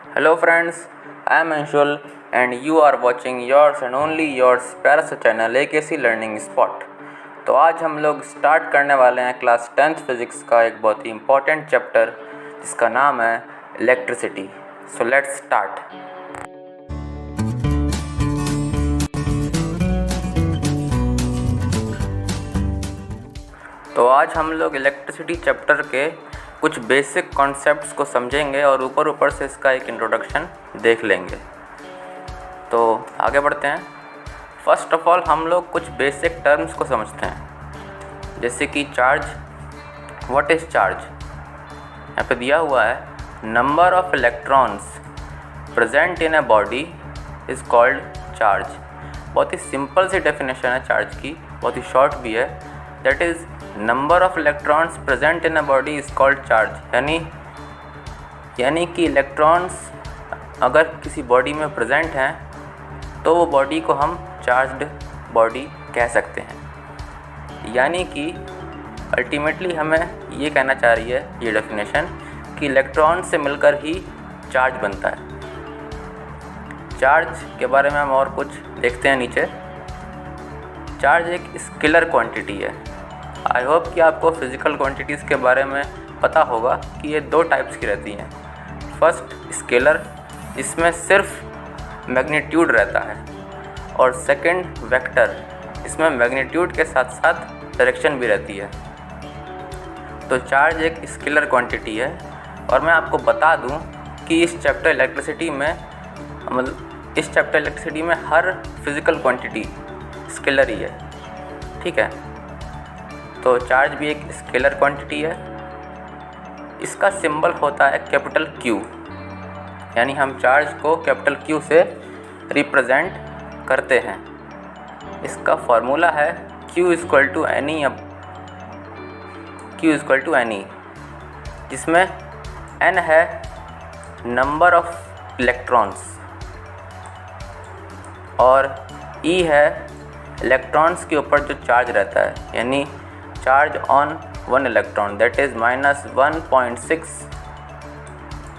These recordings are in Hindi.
Hello friends, I am Anshul and you are watching yours and only yours पैरासा चैनल AKC लर्निंग स्पॉट। तो आज हम लोग स्टार्ट करने वाले हैं क्लास 10th फिज़िक्स का एक बहुत ही इम्पॉर्टेंट चैप्टर जिसका नाम है इलेक्ट्रिसिटी। So let's start. तो आज हम लोग इलेक्ट्रिसिटी चैप्टर के कुछ बेसिक कॉन्सेप्ट्स को समझेंगे और ऊपर से इसका एक इंट्रोडक्शन देख लेंगे। तो आगे बढ़ते हैं। फर्स्ट ऑफ ऑल हम लोग कुछ बेसिक टर्म्स को समझते हैं, जैसे कि चार्ज। What is charge? यहाँ पे दिया हुआ है number of electrons present in a body is called charge. बहुत ही सिंपल सी डेफिनेशन है चार्ज की, बहुत ही शॉर्ट भी है। That is number of electrons present in a body is called charge. यानी कि इलेक्ट्रॉन्स अगर किसी बॉडी में प्रेजेंट हैं तो वो बॉडी को हम चार्ज्ड बॉडी कह सकते हैं। यानी कि अल्टीमेटली हमें ये कहना चाह रही है ये डेफिनेशन कि इलेक्ट्रॉन से मिलकर ही चार्ज बनता है। चार्ज के बारे में हम और कुछ देखते हैं नीचे। चार्ज एक स्केलर क्वांटिटी है। आई होप कि आपको फिज़िकल क्वांटिटीज़ के बारे में पता होगा कि ये दो टाइप्स की रहती हैं। फर्स्ट स्केलर, इसमें सिर्फ मैग्नीट्यूड रहता है, और सेकंड वेक्टर, इसमें मैग्नीट्यूड के साथ साथ डायरेक्शन भी रहती है। तो चार्ज एक स्केलर क्वांटिटी है। और मैं आपको बता दूं कि इस चैप्टर इलेक्ट्रिसिटी में हर फिज़िकल क्वांटिटी स्केलर ही है। ठीक है, तो चार्ज भी एक स्केलर क्वांटिटी है। इसका सिंबल होता है कैपिटल Q, यानी हम चार्ज को कैपिटल Q से रिप्रेजेंट करते हैं। इसका फॉर्मूला है Q = NE, जिसमें N है नंबर ऑफ इलेक्ट्रॉन्स और E है इलेक्ट्रॉन्स के ऊपर जो चार्ज रहता है, यानी charge on 1 electron, that is -1.6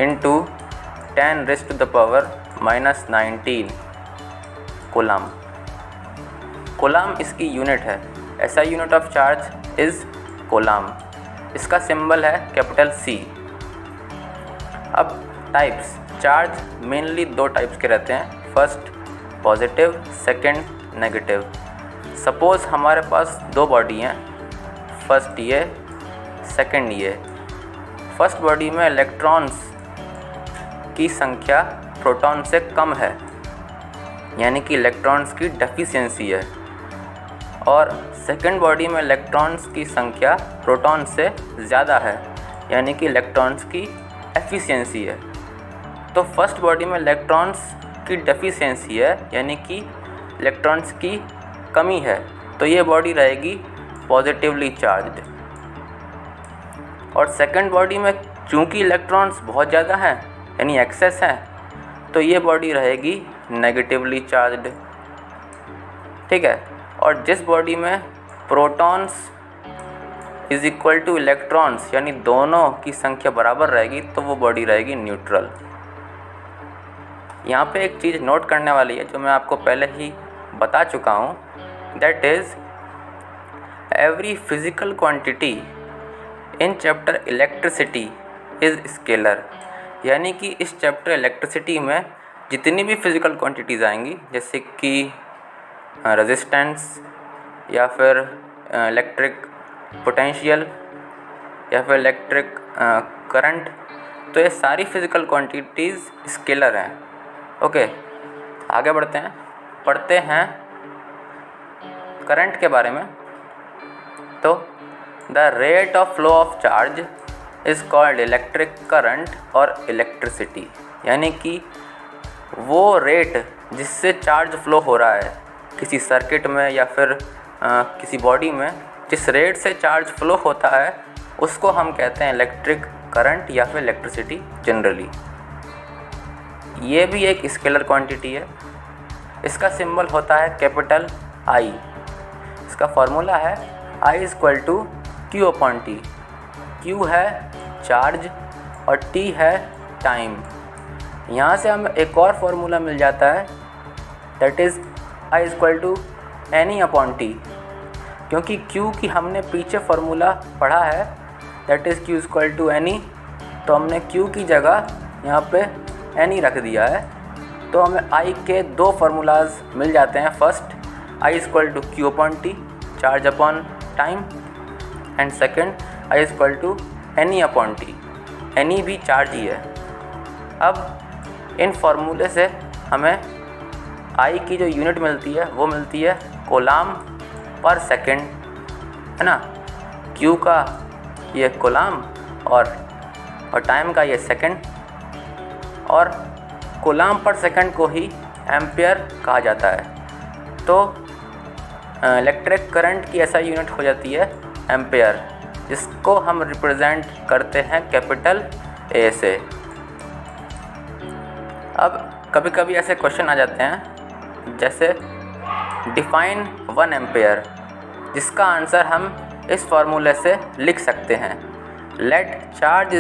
into 10⁻⁻19 coulomb. Coulomb इसकी यूनिट है। ऐसा unit of charge is coulomb. इसका सिंबल है कैपिटल C। अब टाइप्स, चार्ज मेनली दो टाइप्स के रहते हैं। First positive, second negative. Suppose हमारे पास दो बॉडी हैं, फर्स्ट ये, सेकंड ये। फर्स्ट बॉडी में इलेक्ट्रॉन्स की संख्या प्रोटॉन से कम है, यानी कि इलेक्ट्रॉन्स की डेफिशिएंसी है, और सेकंड बॉडी में इलेक्ट्रॉन्स की संख्या प्रोटॉन से ज़्यादा है, यानी कि इलेक्ट्रॉन्स की एफिशिएंसी है। तो फर्स्ट बॉडी में इलेक्ट्रॉन्स की डेफिशिएंसी है, यानी कि इलेक्ट्रॉन्स की कमी है, तो ये बॉडी रहेगी पॉजिटिवली चार्ज्ड। और सेकंड बॉडी में चूँकि इलेक्ट्रॉन्स बहुत ज़्यादा हैं, यानी एक्सेस हैं, तो ये बॉडी रहेगी नेगेटिवली चार्ज्ड। ठीक है, और जिस बॉडी में protons is equal two electrons, यानी दोनों की संख्या बराबर रहेगी, तो वो बॉडी रहेगी न्यूट्रल। यहाँ पे एक चीज़ नोट करने वाली है जो मैं आपको पहले ही बता चुका हूँ, that is every physical quantity in chapter electricity is scalar। यानी कि इस चैप्टर इलेक्ट्रिसिटी में जितनी भी फिज़िकल क्वांटिटीज़ आएंगी, जैसे कि रेजिस्टेंस या फिर इलेक्ट्रिक पोटेंशियल या फिर इलेक्ट्रिक करंट, तो ये सारी फिज़िकल क्वांटिटीज़ स्केलर हैं। ओके, आगे बढ़ते हैं, पढ़ते हैं करंट के बारे में। तो the rate of flow of charge is called electric current और इलेक्ट्रिसिटी। यानी कि वो रेट जिससे चार्ज फ्लो हो रहा है किसी सर्किट में या फिर किसी बॉडी में, जिस रेट से चार्ज फ्लो होता है उसको हम कहते हैं इलेक्ट्रिक करंट या फिर इलेक्ट्रिसिटी जनरली। ये भी एक स्केलर क्वांटिटी है। इसका सिंबल होता है कैपिटल I। इसका फॉर्मूला है I = Q/T। Q है चार्ज और T है टाइम। यहाँ से हमें एक और फार्मूला मिल जाता है, that is I equal to NE/T। क्योंकि Q की हमने पीछे फार्मूला पढ़ा है, that is Q equal to NE, तो हमने Q की जगह यहाँ पे NE रख दिया है। तो हमें I के दो फार्मूलाज मिल जाते हैं। First I equal to Q/T, charge upon time, and second I equal to NE/T, NE भी चार्ज ही है। अब इन फार्मूले से हमें I की जो यूनिट मिलती है वो मिलती है कोलाम पर सेकेंड, है ना। Q का ये कोलाम और टाइम का ये सेकेंड, और कोलाम पर सेकेंड को ही एम्पियर कहा जाता है। तो इलेक्ट्रिक करंट की ऐसा यूनिट हो जाती है एम्पियर, जिसको हम रिप्रेजेंट करते हैं कैपिटल A से। अब कभी कभी ऐसे क्वेश्चन आ जाते हैं जैसे डिफाइन 1 एम्पियर, जिसका आंसर हम इस फार्मूले से लिख सकते हैं। Let charge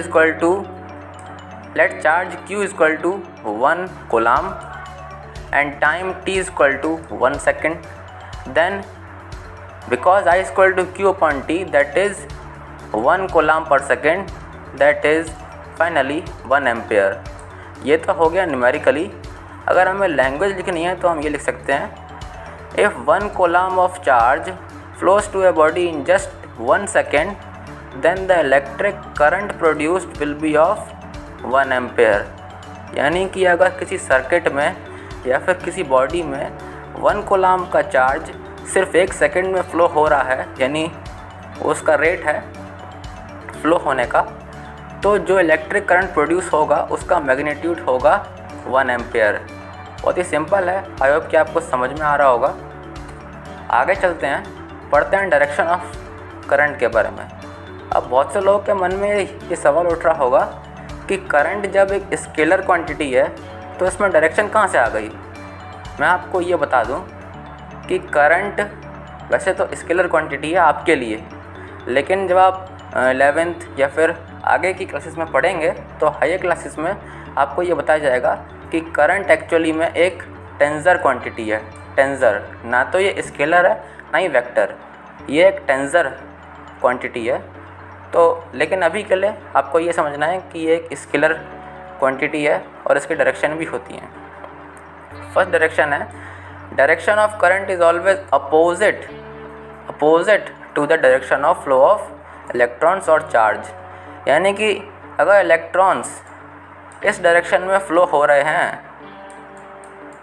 Q equal to 1 coulomb and time T equal to 1 second, then because I equal to Q/T that is 1 coulomb per second, that is finally 1 ampere. ये तो हो गया न्यूमेरिकली। अगर हमें लैंग्वेज लिखनी है तो हम ये लिख सकते हैं, if 1 coulomb of charge flows to a body in just 1 second, then the electric current produced will be of 1 ampere. यानी कि अगर किसी सर्किट में या फिर किसी बॉडी में 1 कोलाम का चार्ज सिर्फ 1 सेकेंड में फ़्लो हो रहा है, यानी उसका रेट है फ़्लो होने का, तो जो इलेक्ट्रिक करंट प्रोड्यूस होगा उसका मैग्नीट्यूड होगा 1 एम्पेयर। बहुत ही सिंपल है। आई होप कि आपको समझ में आ रहा होगा। आगे चलते हैं, पढ़ते हैं डायरेक्शन ऑफ करंट के बारे में। अब बहुत से लोगों के मन में ये सवाल उठ रहा होगा कि करंट जब एक स्केलर क्वांटिटी है तो इसमें डायरेक्शन कहाँ से आ गई। मैं आपको ये बता दूं कि करंट वैसे तो स्केलर क्वांटिटी है आपके लिए, लेकिन जब आप 11th या फिर आगे की क्लासेस में पढ़ेंगे तो हायर क्लासेस में आपको ये बताया जाएगा कि करंट एक्चुअली में एक टेंसर क्वांटिटी है। टेंसर, ना तो ये स्केलर है ना ही वेक्टर, ये एक टेंसर क्वांटिटी है। तो लेकिन अभी के लिए आपको ये समझना है कि ये एक स्केलर क्वांटिटी है और इसकी डायरेक्शन भी होती हैं। फर्स्ट डायरेक्शन है, direction of current is always opposite to the direction of flow of electrons और चार्ज। यानी कि अगर इलेक्ट्रॉन्स इस डायरेक्शन में फ़्लो हो रहे हैं,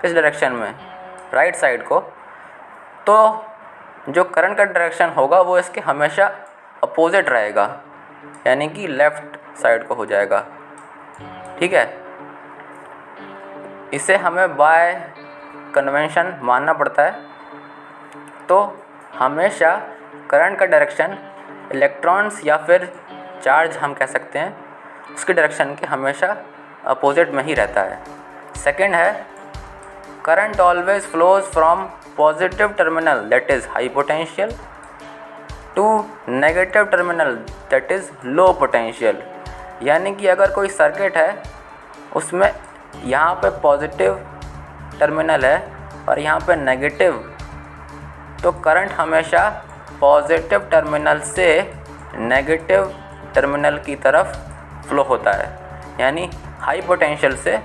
इस डायरेक्शन में राइट साइड को, तो जो करंट का डायरेक्शन होगा वो इसके हमेशा अपोजिट रहेगा, यानी कि लेफ़्ट साइड को हो जाएगा। ठीक है, इसे हमें बाय कन्वेंशन मानना पड़ता है। तो हमेशा करंट का डायरेक्शन इलेक्ट्रॉन्स या फिर चार्ज हम कह सकते हैं, उसके डायरेक्शन के हमेशा अपोजिट में ही रहता है। सेकंड है, current always flows from positive terminal that is high potential to negative terminal that is low potential. यानी कि अगर कोई सर्किट है उसमें यहाँ पे पॉजिटिव टर्मिनल है और यहाँ पे नेगेटिव, तो करंट हमेशा पॉजिटिव टर्मिनल से नेगेटिव टर्मिनल की तरफ फ्लो होता है, यानी हाई पोटेंशियल से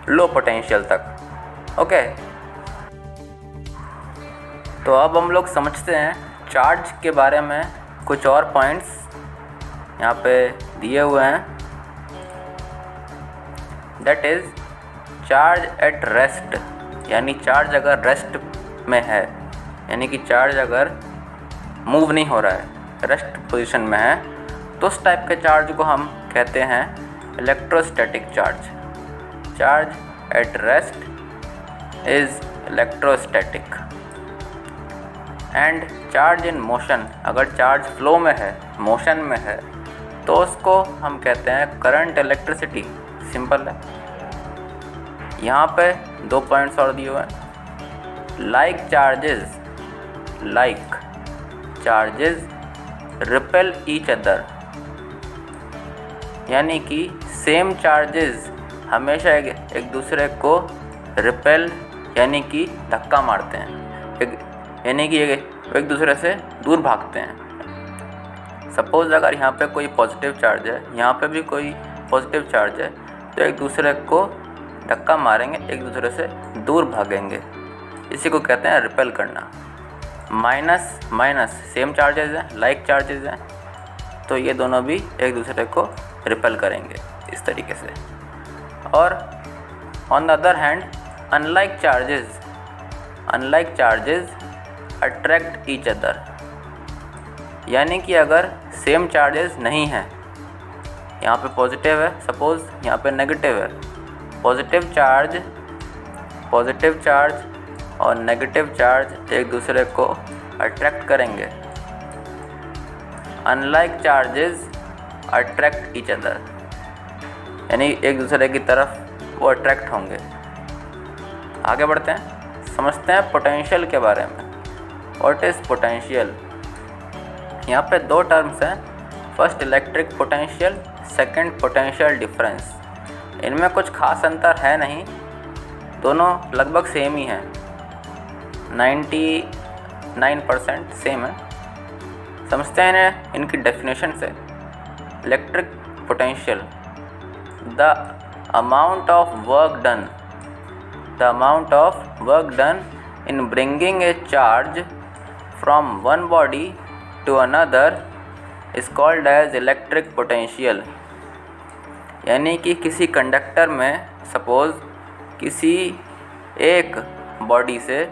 लो पोटेंशियल तक। ओके, तो अब हम लोग समझते हैं चार्ज के बारे में कुछ और पॉइंट्स यहाँ पे दिए हुए हैं। That is charge at rest, यानी चार्ज अगर रेस्ट में है, यानी कि चार्ज अगर मूव नहीं हो रहा है, रेस्ट पोजीशन में है, तो उस टाइप के चार्ज को हम कहते हैं electrostatic charge. Charge at rest is electrostatic. And charge in motion, अगर चार्ज फ्लो में है, मोशन में है, तो उसको हम कहते हैं करंट इलेक्ट्रिसिटी। सिंपल है। यहाँ पे 2 पॉइंट्स और दिए हुए हैं। Like charges repel each other, यानी कि सेम चार्जेस हमेशा एक दूसरे को रिपेल यानी कि धक्का मारते हैं, यानी कि एक दूसरे से दूर भागते हैं। सपोज़ अगर यहाँ पे कोई पॉजिटिव चार्ज है, यहाँ पे भी कोई पॉजिटिव चार्ज है, तो एक दूसरे को धक्का मारेंगे, एक दूसरे से दूर भागेंगे। इसी को कहते हैं रिपेल करना। माइनस माइनस सेम चार्जेस हैं, लाइक चार्जेस हैं, तो ये दोनों भी एक दूसरे को रिपेल करेंगे इस तरीके से। और on the other hand unlike charges attract each other, यानी कि अगर सेम चार्जेस नहीं हैं, यहाँ पे पॉजिटिव है, सपोज़ यहाँ पे नेगेटिव है, पॉजिटिव चार्ज और नेगेटिव चार्ज एक दूसरे को अट्रैक्ट करेंगे। Unlike charges attract each other, यानी एक दूसरे की तरफ वो अट्रैक्ट होंगे। आगे बढ़ते हैं, समझते हैं पोटेंशियल के बारे में। What is potential? यहाँ पे दो टर्म्स हैं, first electric potential, second potential difference. इनमें कुछ खास अंतर है नहीं, दोनों लगभग सेम ही हैं, 99% सेम है। समझते हैं इन्हें इनकी डेफिनेशन से। Electric potential, the amount of work done in bringing a charge from one body to another is called as electric potential. यानी कि किसी कंडक्टर में सपोज़ किसी एक बॉडी से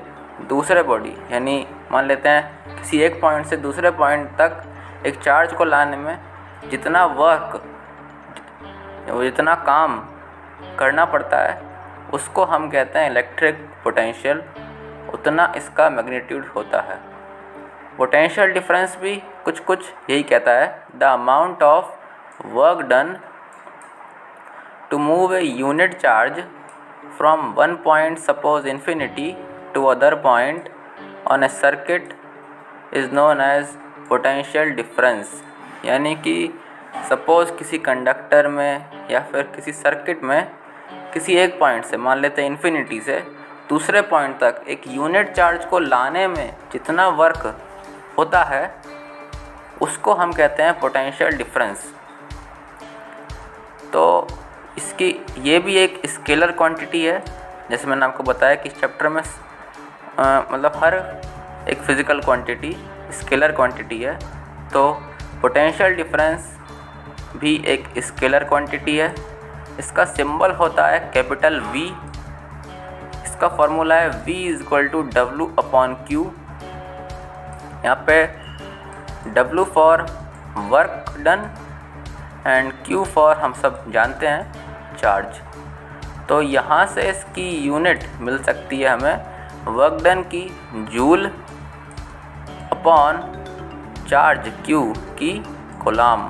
दूसरे बॉडी, यानी मान लेते हैं किसी एक पॉइंट से दूसरे पॉइंट तक एक चार्ज को लाने में जितना काम करना पड़ता है उसको हम कहते हैं इलेक्ट्रिक पोटेंशियल, उतना इसका मैग्नीट्यूड होता है। पोटेंशियल डिफरेंस भी कुछ यही कहता है, the amount of work done to move a unit charge from one point suppose infinity to other point on a circuit is known as potential difference। यानी कि सपोज़ किसी कंडक्टर में या फिर किसी सर्किट में किसी एक पॉइंट से, मान लेते हैं इन्फिनिटी से दूसरे पॉइंट तक एक यूनिट चार्ज को लाने में जितना वर्क होता है उसको हम कहते हैं पोटेंशियल डिफरेंस। तो इसकी ये भी एक स्केलर क्वांटिटी है, जैसे मैंने आपको बताया कि इस चैप्टर में मतलब हर एक फिज़िकल क्वांटिटी स्केलर क्वांटिटी है, तो पोटेंशियल डिफरेंस भी एक स्केलर क्वांटिटी है। इसका सिंबल होता है कैपिटल V। इसका फॉर्मूला है V = W/Q। यहाँ पे W for work done and Q for हम सब जानते हैं चार्ज। तो यहाँ से इसकी यूनिट मिल सकती है हमें वर्क डन की जूल अपॉन चार्ज Q की कोलाम,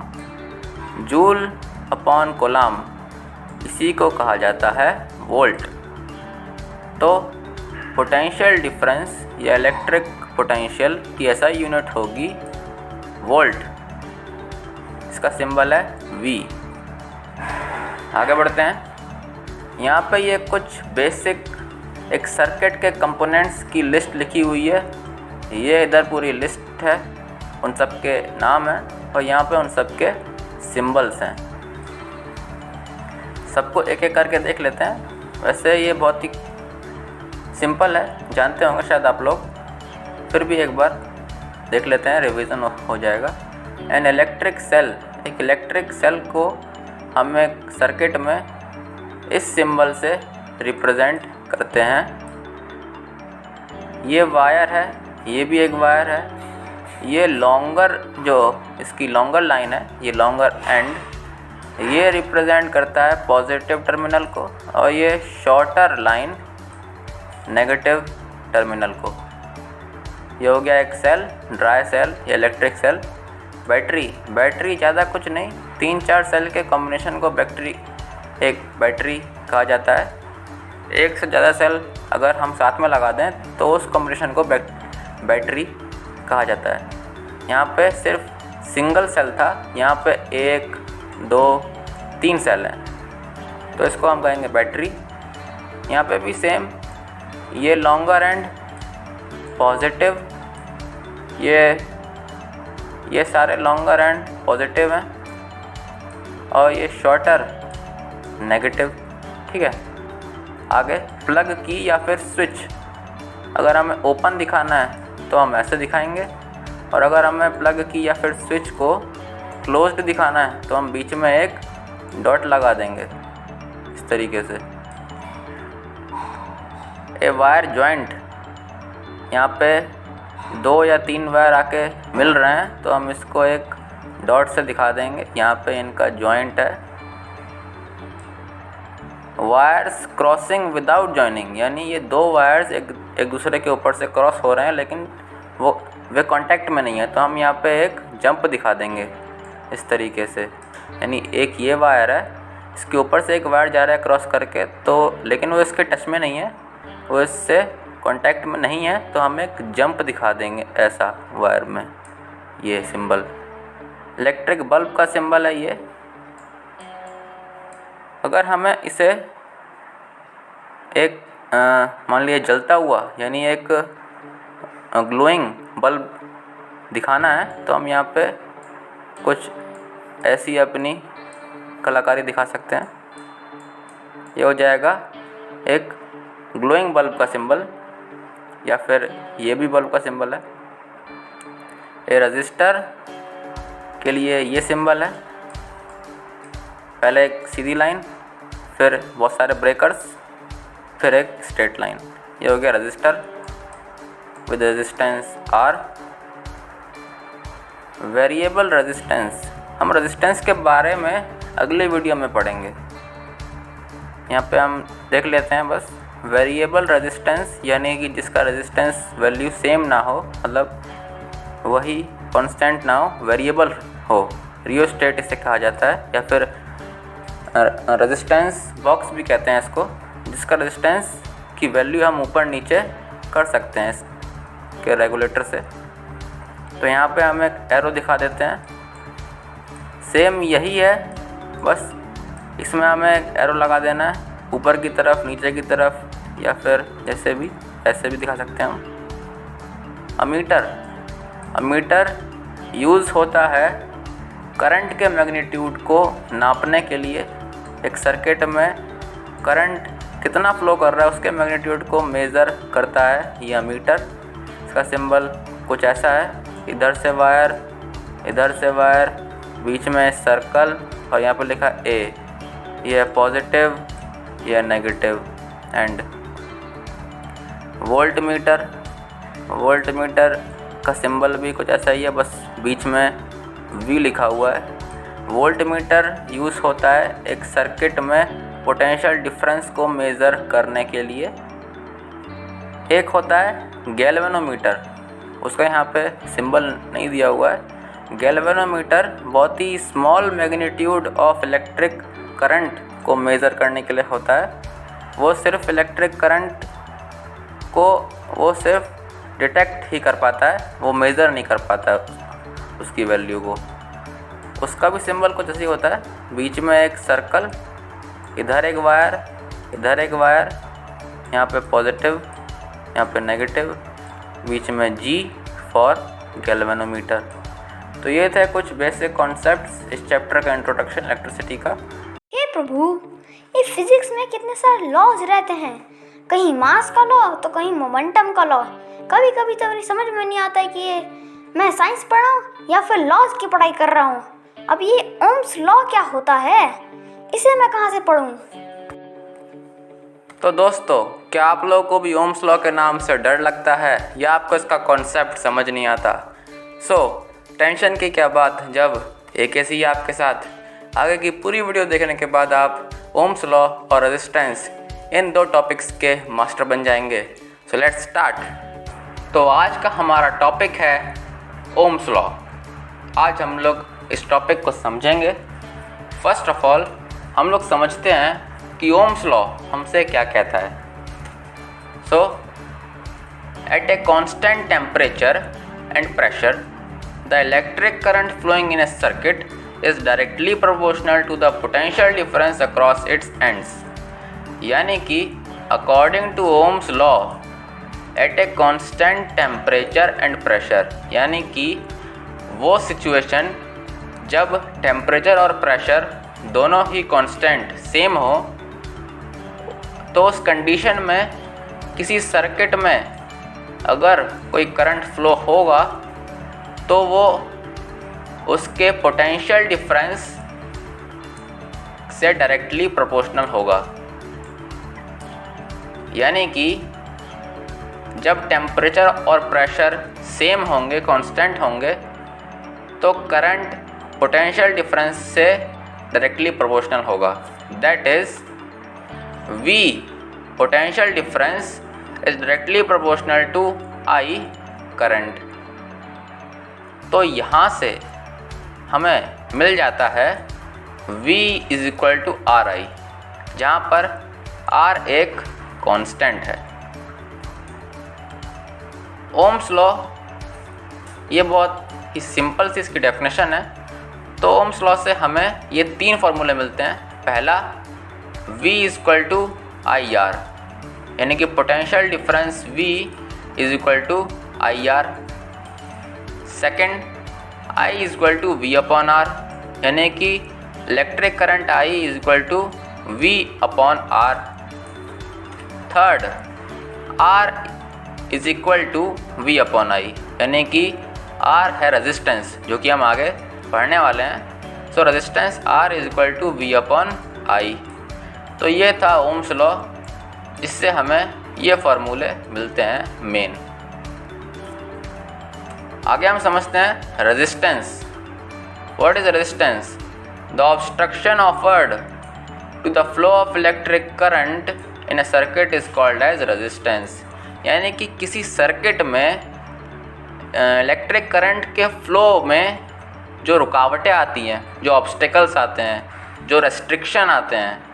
जूल अपॉन कोलाम, इसी को कहा जाता है वोल्ट। तो पोटेंशियल डिफरेंस या इलेक्ट्रिक पोटेंशियल की ऐसा यूनिट होगी वोल्ट। इसका सिंबल है V। आगे बढ़ते हैं। यहाँ पे ये कुछ बेसिक एक सर्किट के कंपोनेंट्स की लिस्ट लिखी हुई है। ये इधर पूरी लिस्ट है, उन सब के नाम हैं और यहाँ पे उन सब के सिंबल्स हैं। सबको एक एक करके देख लेते हैं। वैसे ये बहुत ही सिंपल है, जानते होंगे शायद आप लोग, फिर भी एक बार देख लेते हैं, रिवीजन हो जाएगा। एन इलेक्ट्रिक सेल, एक इलेक्ट्रिक सेल को हम एक सर्किट में इस सिंबल से रिप्रेजेंट करते हैं। ये वायर है, ये भी एक वायर है। ये लॉन्गर, जो इसकी लॉन्गर लाइन है, ये लॉन्गर एंड, ये रिप्रेजेंट करता है पॉजिटिव टर्मिनल को, और ये शॉर्टर लाइन नेगेटिव टर्मिनल को। ये हो गया एक सेल, ड्राई सेल या इलेक्ट्रिक सेल। बैटरी ज़्यादा कुछ नहीं, 3-4 सेल के कॉम्बिनेशन को एक बैटरी कहा जाता है। एक से ज़्यादा सेल अगर हम साथ में लगा दें तो उस कॉम्बिनेशन को बैटरी कहा जाता है। यहाँ पे सिर्फ सिंगल सेल था, यहाँ पे 1, 2, 3 सेल हैं। तो इसको हम कहेंगे बैटरी। यहाँ पे भी सेम, ये लॉन्गर एंड पॉजिटिव, ये सारे लॉन्गर एंड पॉजिटिव हैं और ये शॉर्टर नेगेटिव। ठीक है, आगे प्लग की या फिर स्विच, अगर हमें ओपन दिखाना है तो हम ऐसे दिखाएंगे, और अगर हमें प्लग की या फिर स्विच को क्लोज्ड दिखाना है तो हम बीच में एक डॉट लगा देंगे इस तरीके से। ए वायर जॉइंट, यहाँ पे 2 या 3 वायर आके मिल रहे हैं तो हम इसको एक डॉट से दिखा देंगे, यहाँ पे इनका जॉइंट है। वायर्स क्रॉसिंग विदाउट जॉइनिंग, यानी ये 2 वायर्स एक दूसरे के ऊपर से क्रॉस हो रहे हैं लेकिन वे कांटेक्ट में नहीं है, तो हम यहाँ पे एक जंप दिखा देंगे इस तरीके से। यानी एक ये वायर है, इसके ऊपर से एक वायर जा रहा है क्रॉस करके, तो लेकिन वो इसके टच में नहीं है, वो इससे कांटेक्ट में नहीं है, तो हम एक जंप दिखा देंगे ऐसा वायर में। ये सिंबल इलेक्ट्रिक बल्ब का सिंबल है ये। अगर हमें इसे एक मान लीजिए जलता हुआ यानी एक ग्लोइंग बल्ब दिखाना है तो हम यहाँ पे कुछ ऐसी अपनी कलाकारी दिखा सकते हैं। ये हो जाएगा एक ग्लोइंग बल्ब का सिंबल, या फिर ये भी बल्ब का सिंबल है। ये रजिस्टर के लिए ये सिंबल है, पहले एक सीधी लाइन, फिर बहुत सारे ब्रेकर्स, फिर एक स्ट्रेट लाइन। ये हो गया register with resistance R। Variable resistance, हम रेजिस्टेंस के बारे में अगले वीडियो में पढ़ेंगे, यहाँ पे हम देख लेते हैं बस। वेरिएबल रेजिस्टेंस यानी कि जिसका रेजिस्टेंस वैल्यू सेम ना हो, मतलब वही कांस्टेंट ना हो, वेरिएबल हो, रियोस्टेट इसे कहा जाता है, या फिर रेजिस्टेंस बॉक्स भी कहते हैं इसको, जिसका रेजिस्टेंस की वैल्यू हम ऊपर नीचे कर सकते हैं इसके रेगुलेटर से। तो यहाँ पे हम एक एरो दिखा देते हैं, सेम यही है, बस इसमें हमें एक एरो लगा देना है ऊपर की तरफ, नीचे की तरफ, या फिर जैसे भी ऐसे भी दिखा सकते हैं हम। अमीटर यूज़ होता है करंट के मैग्नीट्यूड को नापने के लिए। एक सर्किट में करंट कितना फ्लो कर रहा है उसके मैग्नीट्यूड को मेज़र करता है ये अमीटर। इसका सिंबल कुछ ऐसा है, इधर से वायर, बीच में सर्कल, और यहाँ पर लिखा A। ये है पॉजिटिव, ये है नेगेटिव। एंड वोल्ट मीटर का सिंबल भी कुछ ऐसा ही है, बस बीच में V लिखा हुआ है। वोल्ट मीटर यूज़ होता है एक सर्किट में पोटेंशियल डिफरेंस को मेज़र करने के लिए। एक होता है गैल्वेनोमीटर, उसका यहाँ पे सिंबल नहीं दिया हुआ है। गैल्वेनोमीटर बहुत ही small magnitude of electric current को मेज़र करने के लिए होता है। वो सिर्फ इलेक्ट्रिक करंट को वो सिर्फ डिटेक्ट ही कर पाता है, वो मेज़र नहीं कर पाता है उसकी वैल्यू को। उसका भी सिंबल कुछ ऐसे होता है, बीच में एक सर्कल, इधर एक वायर, यहाँ पे पॉजिटिव, यहाँ पे नेगेटिव, बीच में G फॉर गैल्वेनोमीटर। तो ये थे कुछ बेसिक कॉन्सेप्ट्स इस चैप्टर का इंट्रोडक्शन इलेक्ट्रिसिटी का। हे प्रभु, ये फिजिक्स में कितने सारे लॉज रहते हैं, कहीं मास का लॉ तो कहीं मोमेंटम का लॉ। कभी कभी तो मेरी समझ में नहीं आता है कि ये मैं साइंस पढ़ रहा हूँ या फिर लॉज की पढ़ाई कर रहा हूँ। अब ये ओम्स लॉ क्या होता है, इसे मैं कहाँ से पढ़ूँ? तो दोस्तों, क्या आप लोगों को भी ओम्स लॉ के नाम से डर लगता है या आपको इसका कॉन्सेप्ट समझ नहीं आता? टेंशन की क्या बात, जब एक ऐसी आपके साथ आगे की पूरी वीडियो देखने के बाद आप ओम्स लॉ और रेजिस्टेंस इन 2 टॉपिक्स के मास्टर बन जाएंगे। सो लेट्स स्टार्ट। तो आज का हमारा टॉपिक है ओम्स लॉ। आज हम लोग इस टॉपिक को समझेंगे। फर्स्ट ऑफ ऑल हम लोग समझते हैं कि ओम्स लॉ हमसे क्या कहता है। At a constant temperature and pressure the electric current flowing in a circuit is directly proportional to the potential difference across its ends. यानी कि according to Ohm's law at a constant temperature and pressure, यानी कि वो सिचुएशन जब टेम्परेचर और प्रेशर दोनों ही कांस्टेंट सेम हो, तो उस कंडीशन में किसी सर्किट में अगर कोई करंट फ्लो होगा तो वो उसके पोटेंशियल डिफरेंस से डायरेक्टली प्रोपोर्शनल होगा। यानी कि जब टेम्परेचर और प्रेशर सेम होंगे, कांस्टेंट होंगे, तो करंट पोटेंशियल डिफरेंस से डायरेक्टली प्रोपोर्शनल होगा। That is V potential difference is directly proportional to I current. तो यहाँ से हमें मिल जाता है V is equal to RI, जहाँ पर R एक कांस्टेंट है। ओम्स लॉ, ये बहुत ही सिंपल सी इसकी डेफिनेशन है। तो ओम्स लॉ से हमें ये 3 फार्मूले मिलते हैं। पहला V is equal to IR, यानी कि potential difference V is equal to IR। Second, I is equal to V upon R, यानी कि electric current I is equal to V upon R। Third, R is equal to V upon I, यानी कि R है रेजिस्टेंस, जो कि हम आगे पढ़ने वाले हैं। So resistance R is equal to V upon I। तो ये था ओम्स लॉ, जिससे हमें ये फार्मूले मिलते हैं मेन। आगे हम समझते हैं resistance. What is resistance? The obstruction offered to the flow of electric current in a circuit is called as resistance. यानी कि किसी सर्किट में इलेक्ट्रिक करंट के फ्लो में जो रुकावटें आती हैं, जो ऑब्स्टिकल्स आते हैं, जो रेस्ट्रिक्शन आते हैं,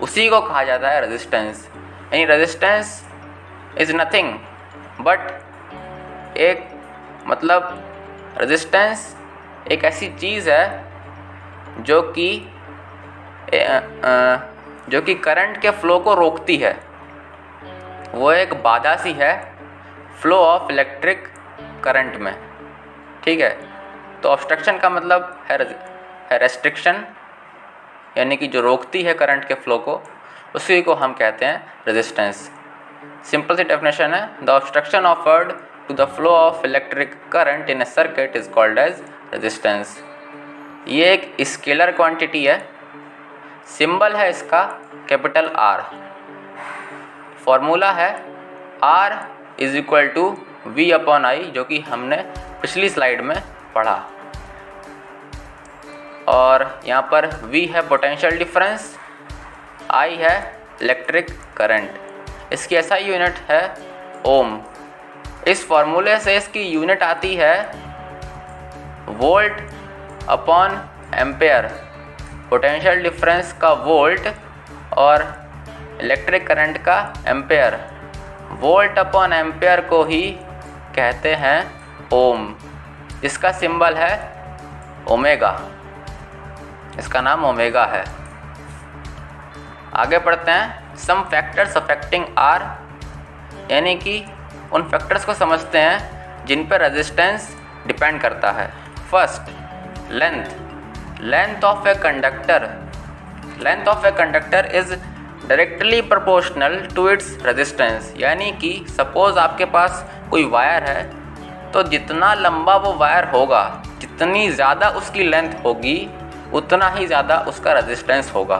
उसी को कहा जाता है रेजिस्टेंस। यानी रेजिस्टेंस इज़ नथिंग बट एक रेजिस्टेंस एक ऐसी चीज़ है जो कि करंट के फ्लो को रोकती है। वो एक बाधा सी है फ्लो ऑफ इलेक्ट्रिक करंट में। ठीक है, तो ऑब्स्ट्रक्शन का मतलब है रेस्ट्रिक्शन, यानी कि जो रोकती है करंट के फ्लो को, उसी को हम कहते हैं रेजिस्टेंस। सिंपल सी डेफिनेशन है, the obstruction offered to the flow of electric current in a circuit is called as resistance. ये एक स्केलर क्वांटिटी है, सिंबल है इसका कैपिटल R। फॉर्मूला है R is equal to V upon I, जो कि हमने पिछली स्लाइड में पढ़ा। और यहाँ पर V है पोटेंशियल डिफरेंस, I है इलेक्ट्रिक करंट। इसकी SI यूनिट है ओम। इस फॉर्मूले से इसकी यूनिट आती है volt upon ampere. Potential difference का वोल्ट और इलेक्ट्रिक करंट का एम्पेयर। वोल्ट अपॉन एम्पेयर को ही कहते हैं ओम। इसका सिंबल है ओमेगा, इसका नाम ओमेगा है। आगे बढ़ते हैं, सम फैक्टर्स अफेक्टिंग R, यानी कि उन फैक्टर्स को समझते हैं जिन पर रेजिस्टेंस डिपेंड करता है। First, length of a conductor. Length of a conductor is directly proportional to its resistance. यानी कि सपोज आपके पास कोई वायर है, तो जितना लंबा वो वायर होगा, जितनी ज़्यादा उसकी लेंथ होगी, उतना ही ज़्यादा उसका रेजिस्टेंस होगा,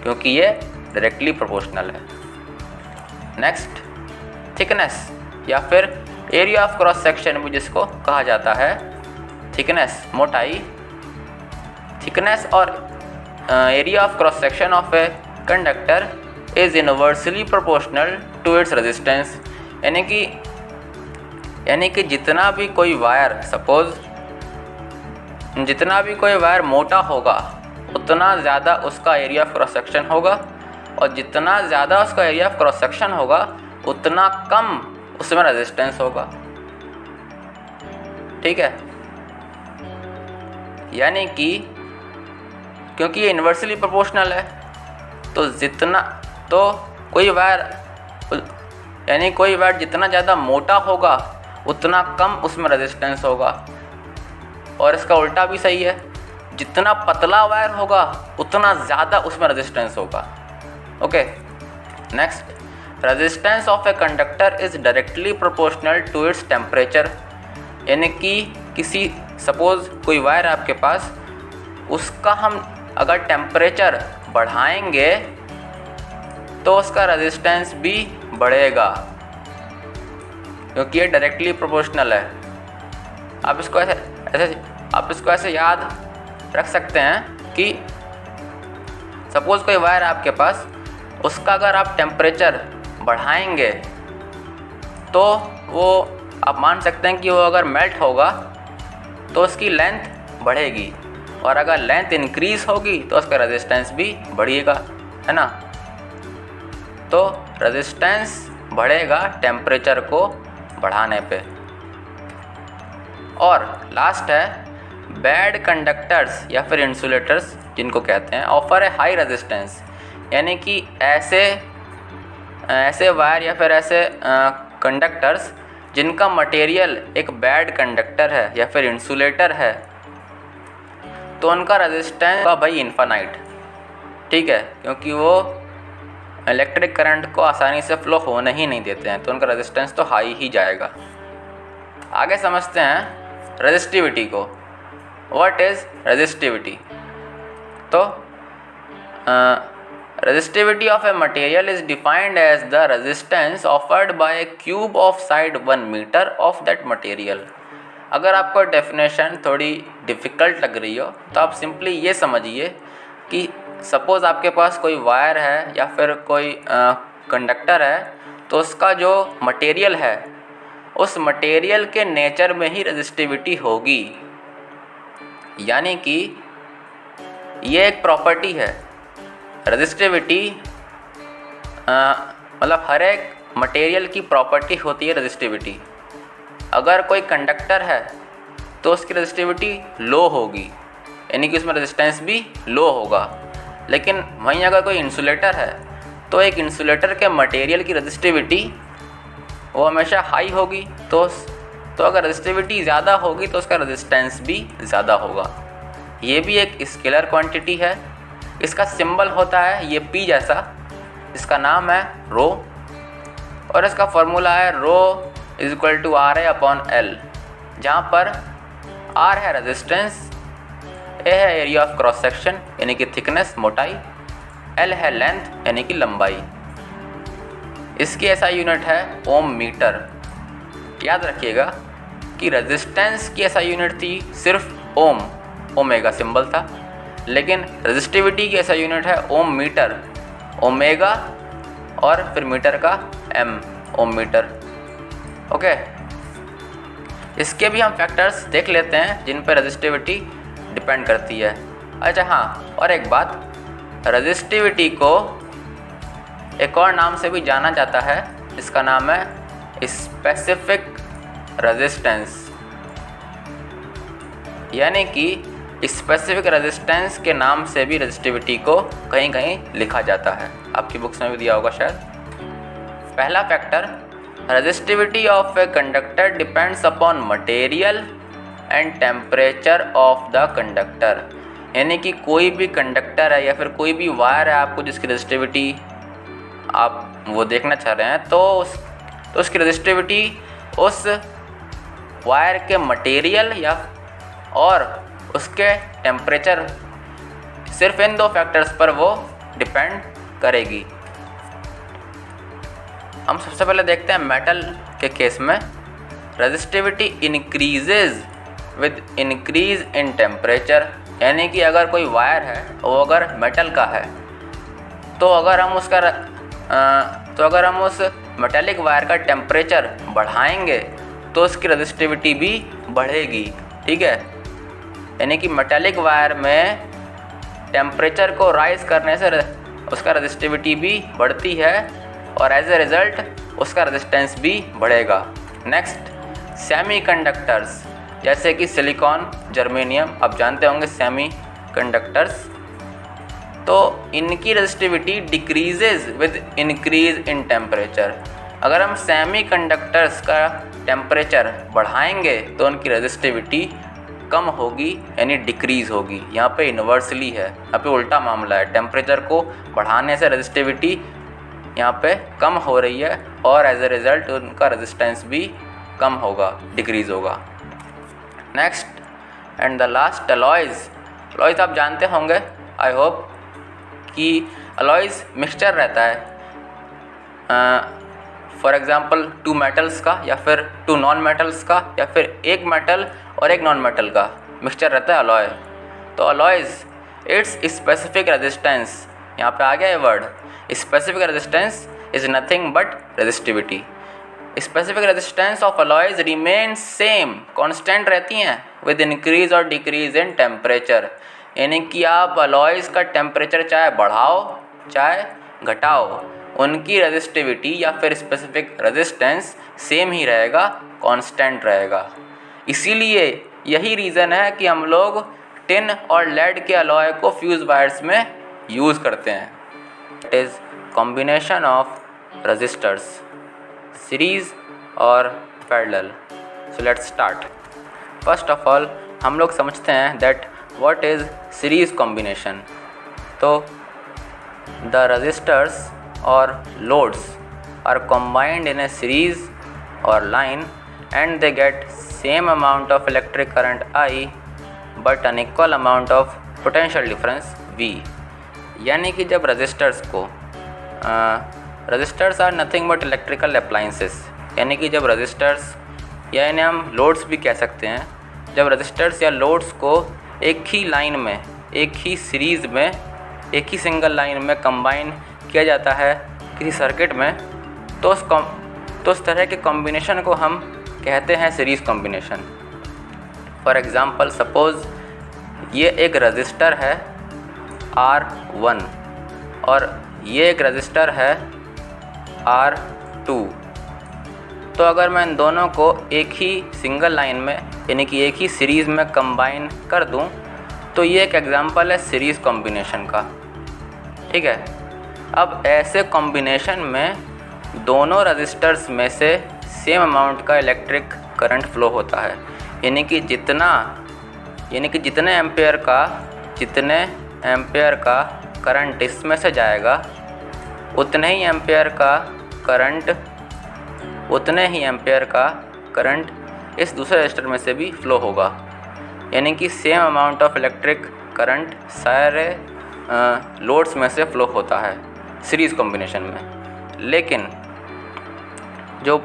क्योंकि ये डायरेक्टली प्रोपोर्शनल है। नेक्स्ट, थिकनेस या फिर एरिया ऑफ क्रॉस सेक्शन भी जिसको कहा जाता है। थिकनेस, मोटाई। थिकनेस और area of cross section of a conductor is inversely proportional to its resistance. यानी कि जितना भी कोई वायर, सपोज जितना भी कोई वायर मोटा होगा, उतना ज़्यादा उसका एरिया ऑफ क्रॉस सेक्शन होगा, और जितना ज़्यादा उसका एरिया ऑफ क्रॉस सेक्शन होगा, उतना कम उसमें रेजिस्टेंस होगा। ठीक है, यानी कि क्योंकि ये इन्वर्सली प्रोपोर्शनल है, तो कोई वायर यानी कोई वायर जितना ज़्यादा मोटा होगा उतना कम उसमें रेजिस्टेंस होगा, और इसका उल्टा भी सही है, जितना पतला वायर होगा उतना ज़्यादा उसमें रेजिस्टेंस होगा। Okay, next, resistance of a conductor is directly proportional to its temperature. यानी कि सपोज़ कोई वायर है आपके पास, उसका हम अगर टेम्परेचर बढ़ाएंगे तो उसका रेजिस्टेंस भी बढ़ेगा, क्योंकि ये डायरेक्टली प्रोपोर्शनल है। आप इसको ऐसे याद रख सकते हैं कि सपोज़ कोई वायर है आपके पास, उसका अगर आप टेम्परेचर बढ़ाएंगे तो वो आप मान सकते हैं कि वो अगर मेल्ट होगा तो उसकी लेंथ बढ़ेगी, और अगर लेंथ इंक्रीज़ होगी तो उसका रेजिस्टेंस भी बढ़ेगा, है ना। तो रेजिस्टेंस बढ़ेगा टेम्परेचर को बढ़ाने पे। और लास्ट है, बैड कंडक्टर्स या फिर इंसुलेटर्स जिनको कहते हैं ऑफर ए हाई रेजिस्टेंस। यानी कि ऐसे वायर या फिर ऐसे कंडक्टर्स जिनका मटेरियल एक बैड कंडक्टर है या फिर इंसुलेटर है, तो उनका रेजिस्टेंस का भाई इन्फानाइट, ठीक है, क्योंकि वो इलेक्ट्रिक करंट को आसानी से फ्लो होने ही नहीं देते हैं, तो उनका रेजिस्टेंस तो हाई ही जाएगा। आगे समझते हैं रेजिस्टिविटी को। What is resistivity? तो resistivity of a material is defined as the resistance offered by a cube of side 1 meter of that material। अगर आपको डेफिनेशन थोड़ी डिफ़िकल्ट लग रही हो तो आप सिंपली ये समझिए कि सपोज़ आपके पास कोई वायर है या फिर कोई कंडक्टर है, तो उसका जो मटेरियल है उस मटेरियल के नेचर में ही रेजिस्टिविटी होगी। यानी कि ये एक प्रॉपर्टी है रेजिस्टिविटी, मतलब हर एक मटेरियल की प्रॉपर्टी होती है रेजिस्टिविटी। अगर कोई कंडक्टर है तो उसकी रेजिस्टिविटी लो होगी, यानी कि उसमें रेजिस्टेंस भी लो होगा। लेकिन वहीं अगर कोई इंसुलेटर है तो एक इंसुलेटर के मटेरियल की रेजिस्टिविटी वो हमेशा हाई होगी। तो अगर रेजिस्टिविटी ज़्यादा होगी तो उसका रेजिस्टेंस भी ज़्यादा होगा। ये भी एक स्केलर क्वांटिटी है, इसका सिंबल होता है ये P जैसा, इसका नाम है रो, और इसका फॉर्मूला है रो इज इक्वल टू RA/L, जहाँ पर R है रेजिस्टेंस, A है एरिया ऑफ क्रॉस सेक्शन यानी कि थिकनेस मोटाई, L है लेंथ यानी कि लंबाई। इसकी ऐसा यूनिट है ओम मीटर। याद रखिएगा कि रेजिस्टेंस की ऐसा यूनिट थी सिर्फ ओम, ओमेगा सिंबल था, लेकिन रेजिस्टिविटी की ऐसा यूनिट है ओम मीटर, ओमेगा और फिर मीटर का M, ओम मीटर। ओके, इसके भी हम फैक्टर्स देख लेते हैं जिन पर रेजिस्टिविटी डिपेंड करती है। अच्छा हाँ, और एक बात, रेजिस्टिविटी को एक और नाम से भी जाना जाता है, इसका नाम है स्पेसिफिक रेजिस्टेंस। यानी कि स्पेसिफिक रेजिस्टेंस के नाम से भी रेजिस्टिविटी को कहीं कहीं लिखा जाता है, आपकी बुक्स में भी दिया होगा शायद। पहला factor, resistivity of a conductor depends upon material and temperature of the conductor. यानी कि कोई भी कंडक्टर है या फिर कोई भी वायर है आपको जिसकी रेजिस्टिविटी आप वो देखना चाह रहे हैं, तो उसकी रेजिस्टिविटी उस वायर के मटेरियल या और उसके टेम्परेचर, सिर्फ इन दो फैक्टर्स पर वो डिपेंड करेगी। हम सबसे पहले देखते हैं मेटल के केस में, resistivity increases with increase in temperature. यानी कि अगर कोई वायर है वो अगर मेटल का है तो अगर हम उस मेटेलिक वायर का टेम्परेचर बढ़ाएंगे तो उसकी रेजिस्टिविटी भी बढ़ेगी, ठीक है। यानी कि मेटेलिक वायर में टेम्परेचर को राइज करने से उसका रेजिस्टिविटी भी बढ़ती है और एज ए रिज़ल्ट उसका रेजिस्टेंस भी बढ़ेगा। नेक्स्ट, सेमीकंडक्टर्स जैसे कि सिलिकॉन, जर्मेनियम, आप जानते होंगे सेमीकंडक्टर्स। तो इनकी resistivity decreases with increase in temperature. अगर हम सेमीकंडक्टर्स का टेम्परेचर बढ़ाएंगे तो उनकी रेजिस्टिविटी कम होगी, यानी डिक्रीज़ होगी। यहाँ पे इन्वर्सली है, यहाँ पे उल्टा मामला है। टेम्परेचर को बढ़ाने से रेजिस्टिविटी यहाँ पे कम हो रही है और एज ए रिज़ल्ट उनका रेजिस्टेंस भी कम होगा, डिक्रीज़ होगा। Next and the last, alloys. Alloys आप जानते होंगे, आई होप, कि अलॉयज़ मिक्सचर रहता है। फॉर एग्ज़ाम्पल 2 मेटल्स का या फिर 2 नॉन मेटल्स का या फिर 1 मेटल और 1 नॉन मेटल का मिक्सचर रहता है अलॉय। तो अलॉयज़ इट्स स्पेसिफिक रेजिस्टेंस, यहाँ पे आ गया ये word, specific resistance is nothing but resistivity. Specific resistance of alloys remain same, constant रहती हैं विद इंक्रीज और डिक्रीज इन टेम्परेचर। यानी कि आप अलॉयज़ का टेम्परेचर चाहे बढ़ाओ चाहे घटाओ, उनकी रेजिस्टिविटी या फिर स्पेसिफिक रेजिस्टेंस सेम ही रहेगा, कांस्टेंट रहेगा। इसीलिए यही रीज़न है कि हम लोग टिन और लेड के अलॉय को फ्यूज़ वायर्स में यूज़ करते हैं। It is combination of resistors, series और parallel. So let's start. First of all हम लोग समझते हैं that what is series combination. तो the resistors or loads are combined in a series or line and they get same amount of electric current I but unequal amount of potential difference V। यानी कि जब रजिस्टर्स को resistors are nothing but electrical appliances, यानी कि जब रजिस्टर्स या इन्हें हम लोड्स भी कह सकते हैं, जब रजिस्टर्स या लोड्स को एक ही लाइन में, एक ही सीरीज़ में, एक ही सिंगल लाइन में कंबाइन किया जाता है किसी सर्किट में, तो उस तरह के कॉम्बिनेशन को हम कहते हैं series combination. For example suppose ये एक रजिस्टर है R1 और ये एक रजिस्टर है R2। तो अगर मैं इन दोनों को एक ही सिंगल लाइन में, यानी कि एक ही सीरीज़ में कंबाइन कर दूं, तो ये एक एग्ज़ाम्पल है सीरीज़ कॉम्बिनेशन का। ठीक है। अब ऐसे कॉम्बिनेशन में दोनों रजिस्टर्स में से सेम अमाउंट का इलेक्ट्रिक करंट फ्लो होता है, यानी कि जितने एम्पेयर का करंट इसमें से जाएगा उतने ही एम्पेयर का करंट इस दूसरे रजिस्टर में से भी फ्लो होगा। यानी कि same amount of electric current सारे लोड्स में से फ्लो होता है सीरीज़ कॉम्बिनेशन में। लेकिन जो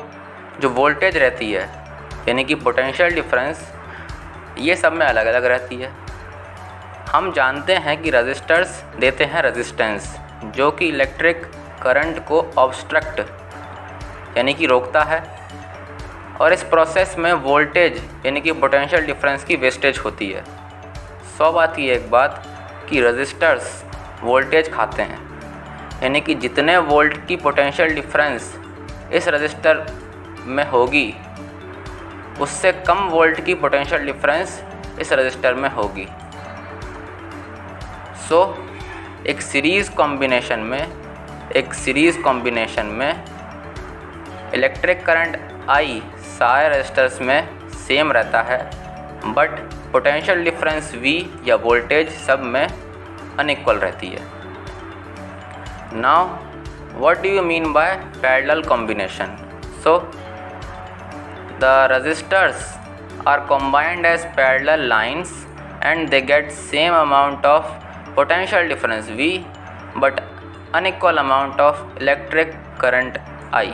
वोल्टेज रहती है, यानी कि पोटेंशियल डिफरेंस, ये सब में अलग अलग रहती है। हम जानते हैं कि रजिस्टर्स देते हैं रेजिस्टेंस, जो कि इलेक्ट्रिक करंट को ऑब्स्ट्रक्ट, यानी कि रोकता है, और इस प्रोसेस में वोल्टेज यानी कि पोटेंशियल डिफरेंस की वेस्टेज होती है। 100 बात की एक बात कि रजिस्टर्स वोल्टेज खाते हैं, यानी कि जितने वोल्ट की पोटेंशियल डिफरेंस इस रजिस्टर में होगी उससे कम वोल्ट की पोटेंशियल डिफरेंस इस रजिस्टर में होगी। सो एक सीरीज़ कॉम्बिनेशन में इलेक्ट्रिक करंट I सारे रजिस्टर्स में सेम रहता है, बट पोटेंशियल डिफरेंस V या वोल्टेज सब में अनइक्वल रहती है। Now what do you mean by parallel combination? So the resistors are combined as parallel lines and they get same amount of potential difference V but unequal amount of electric current I।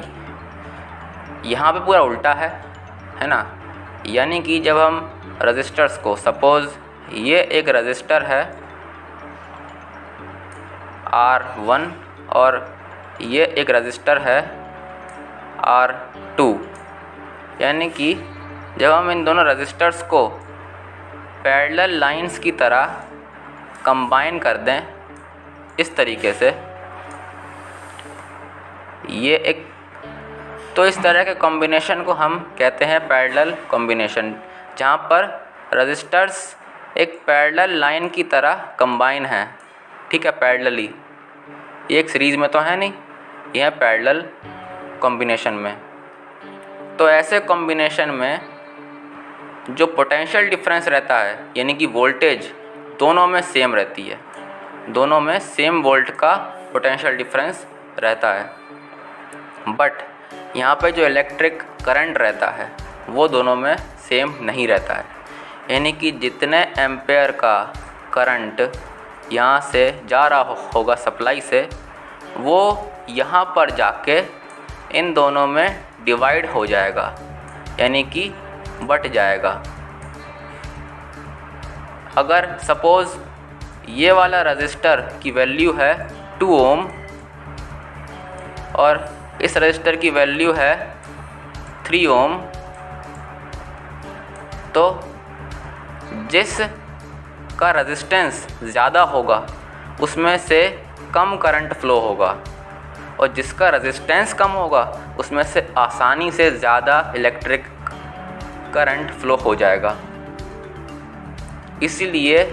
यहाँ पे पूरा उल्टा है ना। यानी कि जब हम रजिस्टर्स को, सपोज़ ये एक रजिस्टर है R1 और ये एक रजिस्टर है R2, यानी कि जब हम इन दोनों रजिस्टर्स को पैरेलल लाइंस की तरह कंबाइन कर दें इस तरीके से, ये एक, तो इस तरह के कॉम्बिनेशन को हम कहते हैं पैरेलल कॉम्बिनेशन, जहाँ पर रजिस्टर्स एक पैरेलल लाइन की तरह कंबाइन हैं ठीक है, पैरेलली। ये एक सीरीज़ में तो है नहीं, ये है पैरेलल कॉम्बिनेशन में। तो ऐसे कॉम्बिनेशन में जो पोटेंशियल डिफरेंस रहता है, यानी कि वोल्टेज दोनों में सेम रहती है, दोनों में सेम वोल्ट का पोटेंशियल डिफरेंस रहता है। बट यहाँ पे जो इलेक्ट्रिक करंट रहता है वो दोनों में सेम नहीं रहता है, यानी कि जितने एम्पेयर का करंट यहाँ से जा रहा होगा सप्लाई से, वो यहाँ पर जाके इन दोनों में डिवाइड हो जाएगा, यानी कि बट जाएगा। अगर सपोज़ ये वाला रजिस्टर की वैल्यू है 2 ओम और इस रजिस्टर की वैल्यू है 3 ओम, तो जिस का रेजिस्टेंस ज़्यादा होगा उसमें से कम करंट फ्लो होगा, और जिसका रेजिस्टेंस कम होगा उसमें से आसानी से ज़्यादा इलेक्ट्रिक करंट फ्लो हो जाएगा। इसीलिए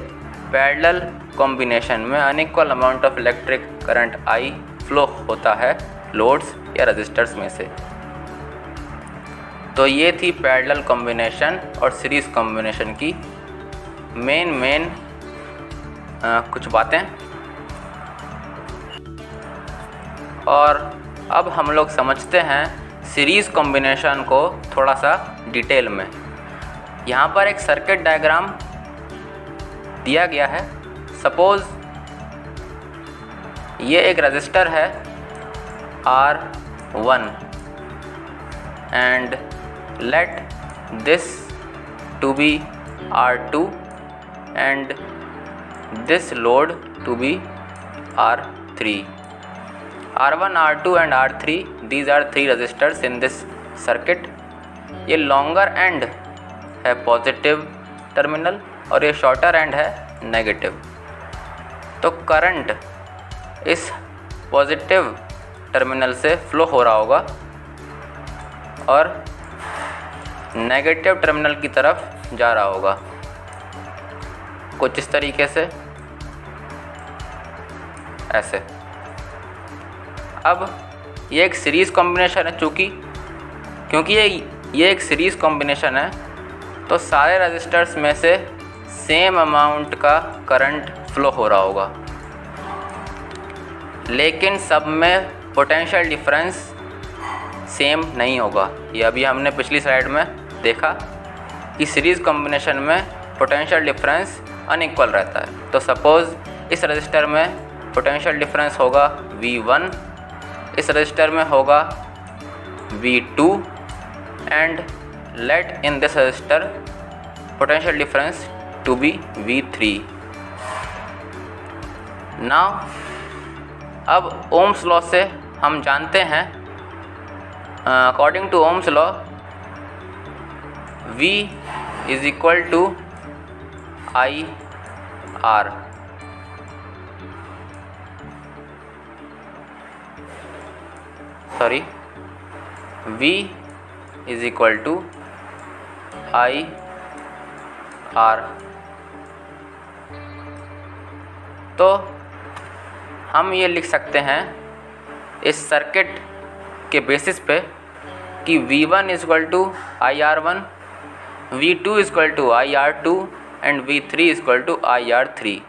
पैरेलल कॉम्बिनेशन में unequal amount of electric current I flow होता है लोड्स या रजिस्टर्स में से। तो ये थी पैरेलल कॉम्बिनेशन और सीरीज़ कॉम्बिनेशन की मेन कुछ बातें। और अब हम लोग समझते हैं सीरीज़ कॉम्बिनेशन को थोड़ा सा डिटेल में। यहाँ पर एक सर्किट डायग्राम दिया गया है। सपोज़ ये एक रजिस्टर है R1 and let this to be R2 and this load to be R3. R1, R2 and R3, these are 3 resistors in this circuit. ये लॉन्गर एंड है पॉजिटिव टर्मिनल और ये शॉर्टर एंड है नेगेटिव। तो करंट इस पॉजिटिव टर्मिनल से फ्लो हो रहा होगा और नेगेटिव टर्मिनल की तरफ जा रहा होगा, कुछ इस तरीके से, ऐसे। अब ये एक सीरीज़ कॉम्बिनेशन है, क्योंकि ये एक सीरीज़ कॉम्बिनेशन है, तो सारे रजिस्टर्स में से सेम अमाउंट का करंट फ्लो हो रहा होगा, लेकिन सब में पोटेंशियल डिफरेंस सेम नहीं होगा। ये अभी हमने पिछली स्लाइड में देखा कि सीरीज़ कॉम्बिनेशन में पोटेंशियल डिफरेंस अनइक्वल रहता है। तो सपोज़ इस रजिस्टर में पोटेंशियल डिफरेंस होगा V1, इस रजिस्टर में होगा V2 and let in this resistor potential difference to be V3। Now अब ओम्स लॉ से हम जानते हैं, according to Ohm's law V is equal to IR। Sorry, V is equal to IR। तो हम ये लिख सकते हैं इस सर्किट के बेसिस पे कि V1 is equal to IR1, V2 is equal to IR2 and V3 is equal to IR3।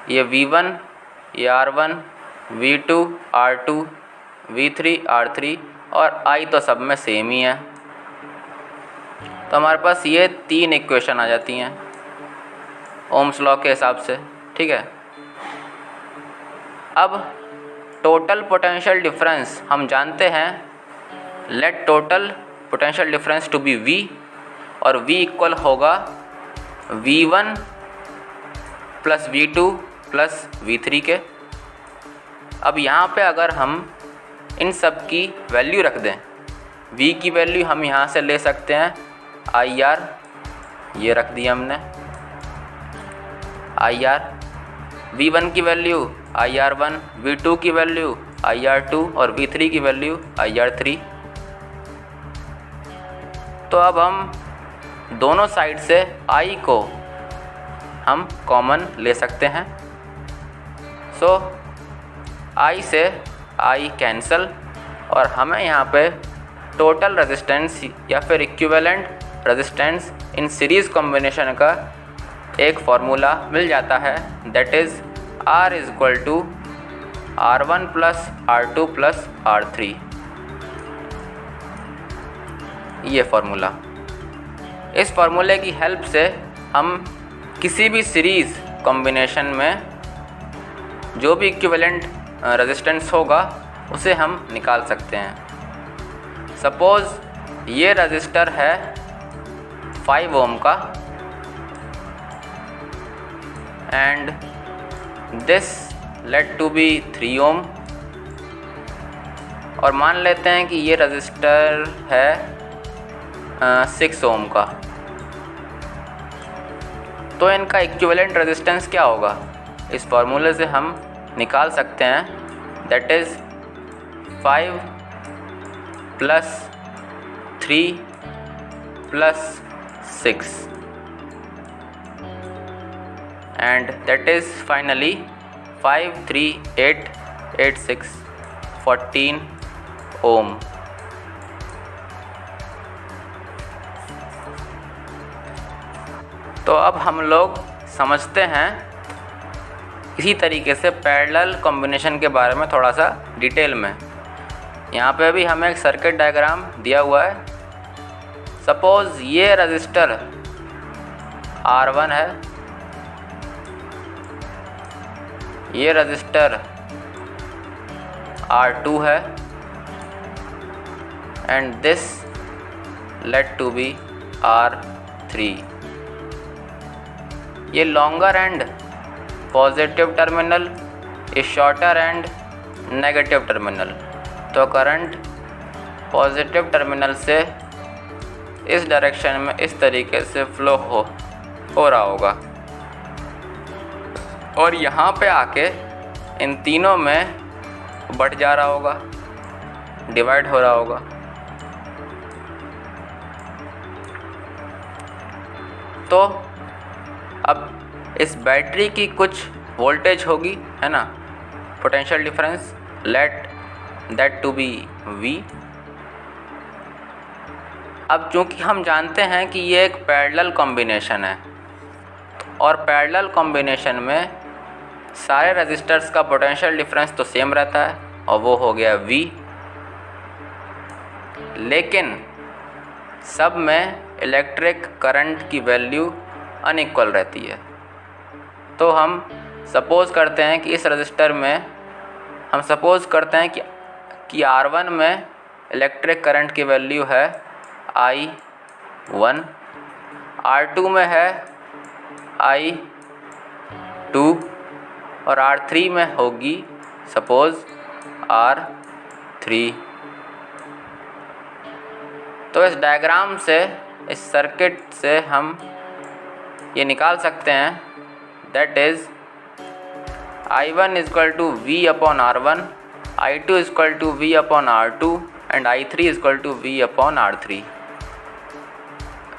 ये V1, ये R1, V2, R2, V3, R3 और I तो सब में सेम ही है। तो हमारे पास ये 3 इक्वेशन आ जाती हैं ओम्स लॉ के हिसाब से, ठीक है। अब टोटल पोटेंशियल डिफरेंस हम जानते हैं, let total potential difference to be V, और V इक्वल होगा V1 plus V2 plus V3 के। अब यहाँ पे अगर हम इन सब की वैल्यू रख दें, V की वैल्यू हम यहाँ से ले सकते हैं IR, ये रख दिया हमने IR, V1 की वैल्यू IR1, V2 की वैल्यू IR2 और V3 की वैल्यू IR3। तो अब हम दोनों साइड से I को हम कॉमन ले सकते हैं, सो I से I कैंसल और हमें यहाँ पे टोटल रेजिस्टेंस या फिर equivalent resistance in series combination का एक फार्मूला मिल जाता है, that is R is equal to R1 plus R2 plus R3। ये फार्मूला, इस फार्मूले की हेल्प से हम किसी भी सीरीज़ कॉम्बिनेशन में जो भी इक्विवेलेंट रेजिस्टेंस होगा उसे हम निकाल सकते हैं। सपोज़ ये रजिस्टर है 5 ओम का and this let to be 3 ohm, और मान लेते हैं कि ये रजिस्टर है 6 ओम का। तो इनका इक्विवेलेंट रेजिस्टेंस क्या होगा, इस फार्मूले से हम निकाल सकते हैं, that is 5 plus 3 plus 6 and that is finally 5 3 8 8 6 14 ohm। तो अब हम लोग समझते हैं इसी तरीके से पैरेलल कॉम्बिनेशन के बारे में थोड़ा सा डिटेल में। यहाँ पे भी हमें एक सर्किट डायग्राम दिया हुआ है। सपोज़ ये रजिस्टर R1 है, ये रजिस्टर R2 है and this let to be R3। ये लॉन्गर एंड पॉजिटिव टर्मिनल, ये शॉर्टर एंड नेगेटिव टर्मिनल। तो करंट पॉजिटिव टर्मिनल से इस डायरेक्शन में इस तरीके से फ्लो हो रहा होगा और यहाँ पे आके इन तीनों में बट जा रहा होगा, डिवाइड हो रहा होगा। तो अब इस बैटरी की कुछ वोल्टेज होगी, है ना, potential difference, let that to be V। अब चूँकि हम जानते हैं कि ये एक पैरेलल कॉम्बिनेशन है और पैरेलल कॉम्बिनेशन में सारे रजिस्टर्स का पोटेंशियल डिफरेंस तो सेम रहता है और वो हो गया V, लेकिन सब में इलेक्ट्रिक करंट की वैल्यू अनइक्वल रहती है। तो हम सपोज़ करते हैं कि इस रजिस्टर में हम सपोज़ करते हैं कि R1 में इलेक्ट्रिक करंट की वैल्यू है I1, R2 में है I2 और R3 में होगी सपोज़ R3। तो इस डायग्राम से, इस सर्किट से हम ये निकाल सकते हैं, that is I1 is equal to V upon R1, I2 is equal to V upon R2 and I3 is equal to V upon R3।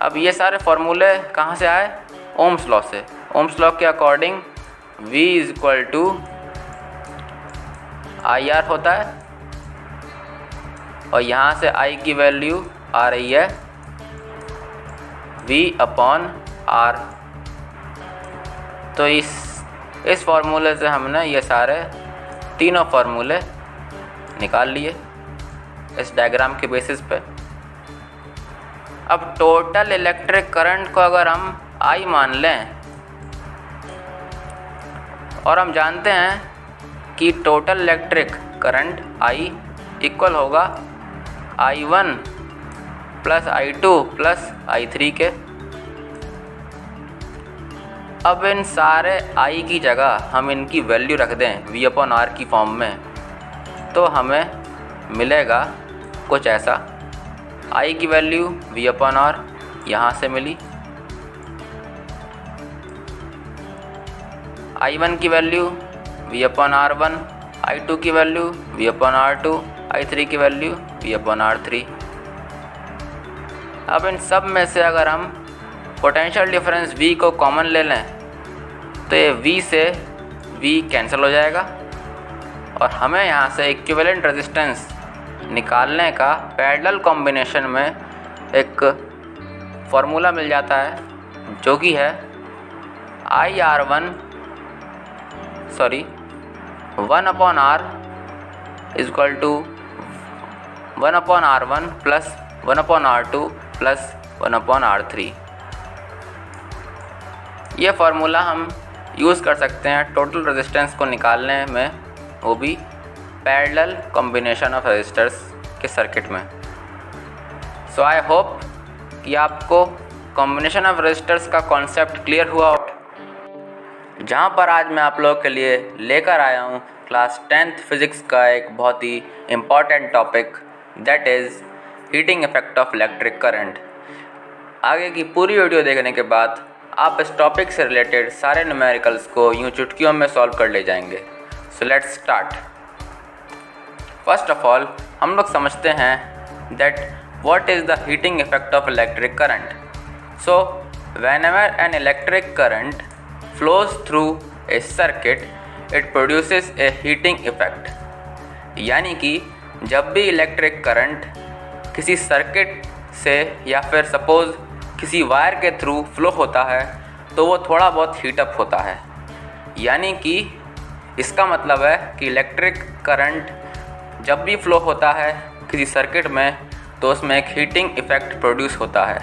अब ये सारे फार्मूले कहाँ से आए, ओम्स लॉ से। ओम्स लॉ के according V is equal to IR होता है और यहाँ से I की वैल्यू आ रही है V अपॉन R। तो इस फार्मूले से हमने ये सारे तीनों फार्मूले निकाल लिए इस डायग्राम के बेसिस पे। अब टोटल इलेक्ट्रिक करंट को अगर हम I मान लें और हम जानते हैं कि total electric current I equal होगा I1 plus I2 plus I3 के। अब इन सारे I की जगह हम इनकी वैल्यू रख दें V अपॉन R की फॉर्म में, तो हमें मिलेगा कुछ ऐसा। I की वैल्यू V अपॉन R यहाँ से मिली, I1 की value V upon R1, I2 की value V upon R2, I3 की वैल्यू V अपॉन R3। अब इन सब में से अगर हम पोटेंशियल डिफरेंस V को कॉमन ले लें तो ये V से V कैंसिल हो जाएगा और हमें यहाँ से इक्विवेलेंट रेजिस्टेंस निकालने का पैरेलल कॉम्बिनेशन में एक फार्मूला मिल जाता है जो कि है 1/R is equal to 1/R1 plus 1/R2 plus 1/R3। ये फार्मूला हम यूज़ कर सकते हैं टोटल रेजिस्टेंस को निकालने में, वो भी पैरेलल कॉम्बिनेशन ऑफ रेजिस्टर्स के सर्किट में। सो आई होप कि आपको कॉम्बिनेशन ऑफ रेजिस्टर्स का कॉन्सेप्ट क्लियर हुआ, जहाँ पर आज मैं आप लोगों के लिए लेकर आया हूँ क्लास 10th फिज़िक्स का एक बहुत ही important topic, that is heating effect of electric current. आगे की पूरी वीडियो देखने के बाद आप इस टॉपिक से रिलेटेड सारे न्यूमेरिकल्स को यूँ चुटकियों में सॉल्व कर ले जाएंगे। सो let's start. First of all हम लोग समझते हैं that what is the heating effect of electric current. So whenever an electric current flows through a circuit, it produces a heating effect। यानी कि जब भी इलेक्ट्रिक करंट किसी सर्किट से या फिर सपोज़ किसी वायर के थ्रू फ्लो होता है तो वो थोड़ा बहुत हीटअप होता है। यानी कि इसका मतलब है कि इलेक्ट्रिक करंट जब भी फ्लो होता है किसी सर्किट में तो उसमें एक हीटिंग इफ़ेक्ट प्रोड्यूस होता है।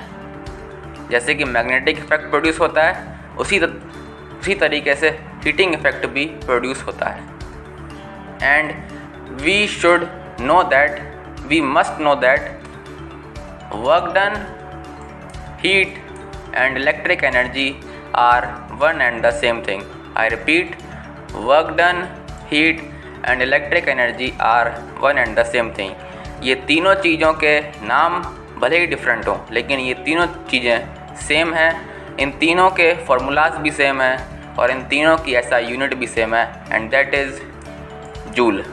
जैसे कि मैग्नेटिक इफ़ेक्ट प्रोड्यूस होता है, उसी तरीके से हीटिंग इफ़ेक्ट भी प्रोड्यूस होता है। And we must know that work done, heat and electric energy are one and the same thing. I repeat, work done, heat and electric energy are one and the same thing. ये तीनों चीज़ों के नाम भले ही डिफरेंट हों, लेकिन ये तीनों चीज़ें सेम हैं। इन तीनों के फार्मूलाज भी सेम हैं और इन तीनों की ऐसा यूनिट भी सेम है, and that is joule.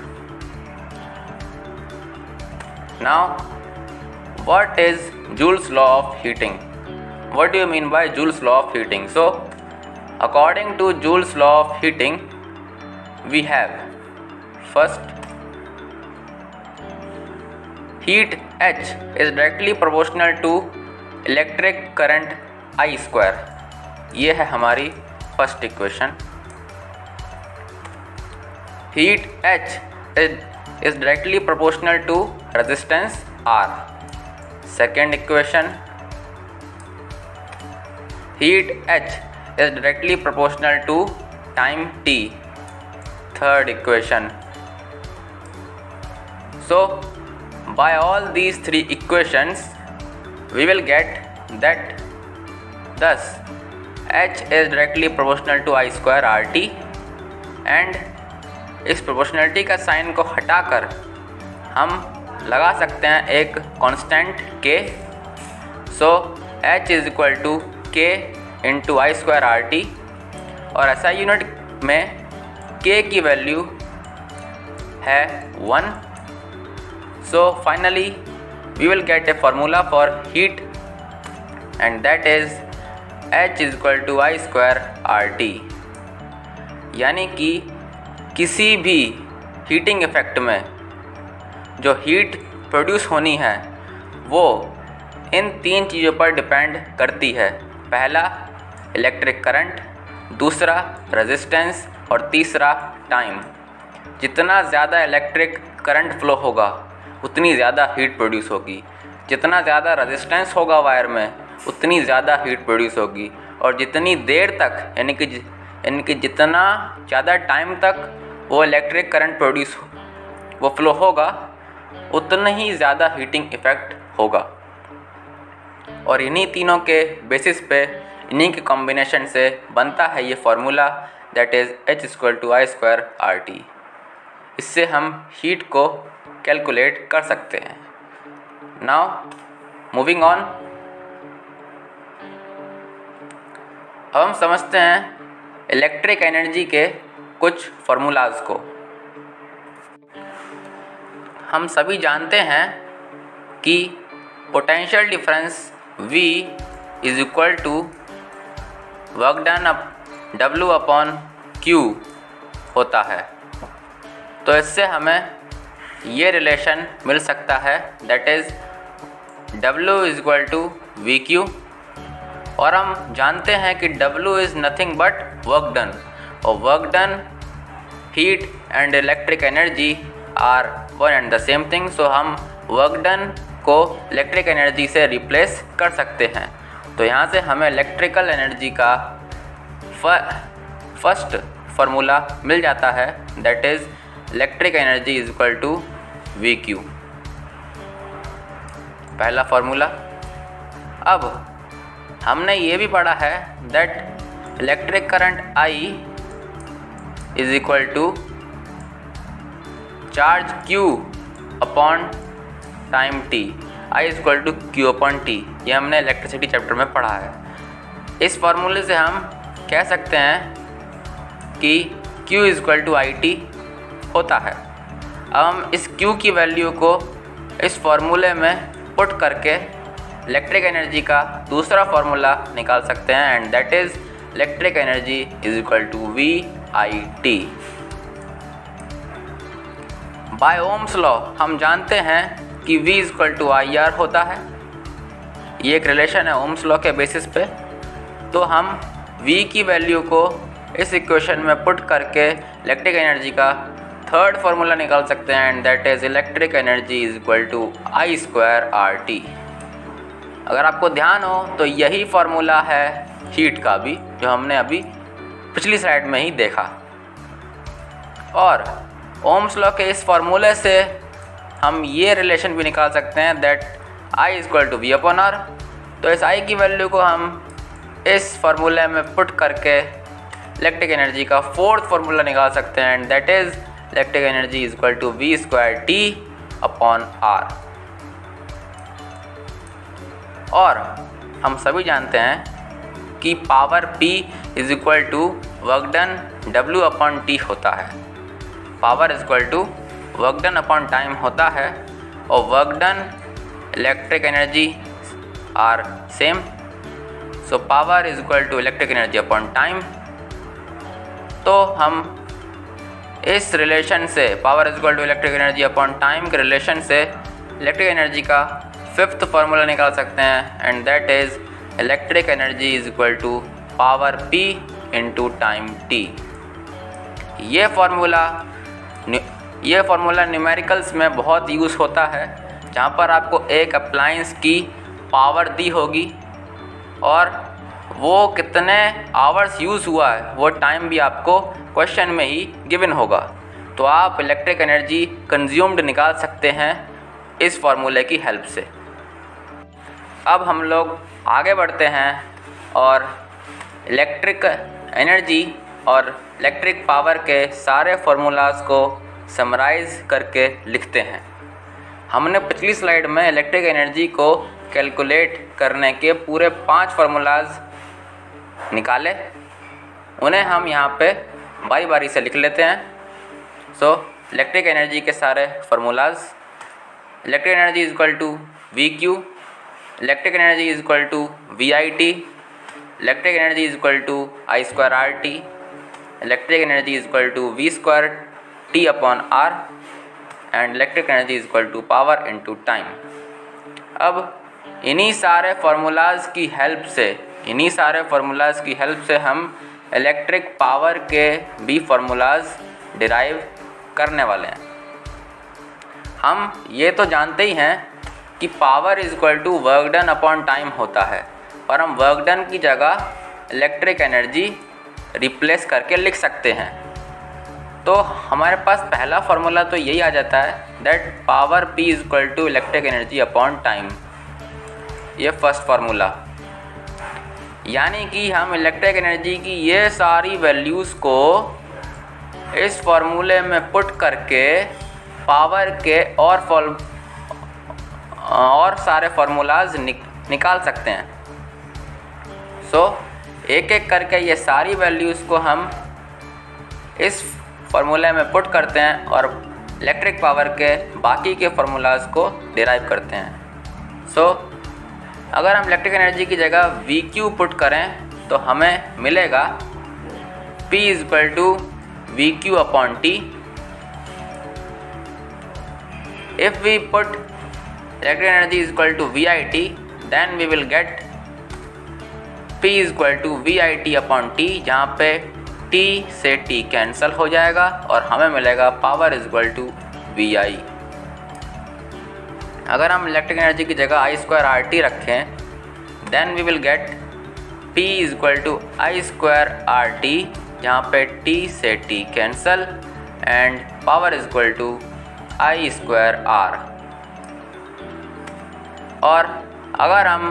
Now what is Joule's law of heating? What do you mean by Joule's law of heating? So according to Joule's law of heating we have first, heat H is directly proportional to electric current I square। ये है हमारी first equation. heat H is directly proportional to resistance R। Second equation, heat H is directly proportional to time T। Third equation. So by all these three equations we will get that thus H is directly proportional to I square RT, and इस प्रोपोर्शनलिटी का साइन को हटाकर हम लगा सकते हैं एक constant K। So H is equal to K into I square RT, और ऐसा यूनिट में K की वैल्यू है 1। So finally we will get a formula for heat, and that is H is equal to I square RT। यानी कि किसी भी हीटिंग इफ़ेक्ट में जो हीट प्रोड्यूस होनी है वो इन तीन चीज़ों पर डिपेंड करती है। पहला इलेक्ट्रिक करंट, दूसरा रेजिस्टेंस और तीसरा टाइम। जितना ज़्यादा इलेक्ट्रिक करंट फ्लो होगा उतनी ज़्यादा हीट प्रोड्यूस होगी, जितना ज़्यादा रेजिस्टेंस होगा वायर में उतनी ज़्यादा हीट प्रोड्यूस होगी, और जितनी देर तक यानी कि जितना ज़्यादा टाइम तक वो इलेक्ट्रिक करंट वो फ्लो होगा उतना ही ज़्यादा हीटिंग इफ़ेक्ट होगा। और इन्हीं तीनों के बेसिस पे, इन्हीं के कॉम्बिनेशन से बनता है ये formula, that is H equal to I square RT। इससे हम हीट को कैलकुलेट कर सकते हैं। नाउ मूविंग ऑन, अब हम समझते हैं इलेक्ट्रिक एनर्जी के कुछ फार्मूलाज को। हम सभी जानते हैं कि potential difference V is equal to work done W upon Q होता है। तो इससे हमें ये रिलेशन मिल सकता है, दैट इज़ W = VQ। और हम जानते हैं कि W is nothing but work done, और work done, heat and electric energy are one and the same thing. So हम वर्क डन को इलेक्ट्रिक एनर्जी से रिप्लेस कर सकते हैं। तो यहाँ से हमें इलेक्ट्रिकल एनर्जी का फर्स्ट फार्मूला मिल जाता है, that is electric energy = VQ, पहला फार्मूला। अब हमने ये भी पढ़ा है that electric current I = charge Q upon time T, I = Q/T। ये हमने इलेक्ट्रिसिटी चैप्टर में पढ़ा है। इस फार्मूले से हम कह सकते हैं कि Q = IT होता है। अब हम इस Q की वैल्यू को इस फार्मूले में पुट करके इलेक्ट्रिक एनर्जी का दूसरा फार्मूला निकाल सकते हैं, and that is electric energy = VIT। By Ohm's law हम जानते हैं कि V = IR होता है। ये एक रिलेशन है ओम्स लॉ के बेसिस पे। तो हम V की वैल्यू को इस इक्वेशन में पुट करके इलेक्ट्रिक एनर्जी का थर्ड फार्मूला निकाल सकते हैं, and that is electric energy = I²RT। अगर आपको ध्यान हो तो यही फार्मूला है हीट का भी, जो हमने अभी पिछली स्लाइड में ही देखा। और ओम्स लॉ के इस फार्मूले से हम ये रिलेशन भी निकाल सकते हैं दैट I = V/R। तो इस I की वैल्यू को हम इस फार्मूले में पुट करके इलेक्ट्रिक एनर्जी का फोर्थ फार्मूला निकाल सकते हैं, and that is electric energy = V²T/R। और हम सभी जानते हैं कि power P = work done W/T होता है। Power = work done upon time होता है, और work done, electric energy are same. So power = electric energy upon time. तो हम इस रिलेशन से power = electric energy upon time के रिलेशन से इलेक्ट्रिक एनर्जी का फिफ्थ फार्मूला निकाल सकते हैं, and that is electric energy = power P × time T। ये फार्मूला न्यूमेरिकल्स में बहुत यूज़ होता है, जहाँ पर आपको एक अप्लायंस की पावर दी होगी और वो कितने आवर्स यूज़ हुआ है वो टाइम भी आपको क्वेश्चन में ही गिवन होगा। तो आप इलेक्ट्रिक एनर्जी कंज्यूम्ड निकाल सकते हैं इस फार्मूले की हेल्प से। अब हम लोग आगे बढ़ते हैं और इलेक्ट्रिक एनर्जी और इलेक्ट्रिक पावर के सारे फार्मूलाज को समराइज़ करके लिखते हैं। हमने पिछली स्लाइड में इलेक्ट्रिक एनर्जी को कैलकुलेट करने के पूरे 5 फार्मूलाज निकाले, उन्हें हम यहाँ पे बारी बारी से लिख लेते हैं। सो इलेक्ट्रिक एनर्जी के सारे formulas, electric energy = VQ, electric energy = VIT, electric energy = I²RT, electric energy = V²T/R, and electric energy = power × time. अब इन्हीं सारे फार्मूलाज की हेल्प से हम इलेक्ट्रिक पावर के भी फार्मूलाज डिराइव करने वाले हैं। हम ये तो जानते ही हैं कि power = work done upon time होता है, और हम वर्क डन की जगह इलेक्ट्रिक एनर्जी रिप्लेस करके लिख सकते हैं। तो हमारे पास पहला फार्मूला तो यही आ जाता है that power P = electric energy upon time. ये फर्स्ट फार्मूला, यानी कि हम इलेक्ट्रिक एनर्जी की ये सारी वैल्यूज़ को इस फार्मूले में पुट करके पावर के और सारे फार्मूलाज निकाल सकते हैं। सो एक एक करके ये सारी वैल्यूज़ को हम इस फार्मूले में पुट करते हैं और इलेक्ट्रिक पावर के बाकी के फार्मूलाज को डिराइव करते हैं। सो अगर हम इलेक्ट्रिक एनर्जी की जगह VQ पुट करें तो हमें मिलेगा P = VQ upon T. If we put electric energy is equal to VIT, then we will get P is equal to VIT upon T, जहाँ पे T से T कैंसल हो जाएगा और हमें मिलेगा power is equal to VI। अगर हम इलेक्ट्रिक एनर्जी की जगह I² RT रखें, then we will get P is equal to I² RT, जहाँ पे T से T cancel and power is equal to I² R। और अगर हम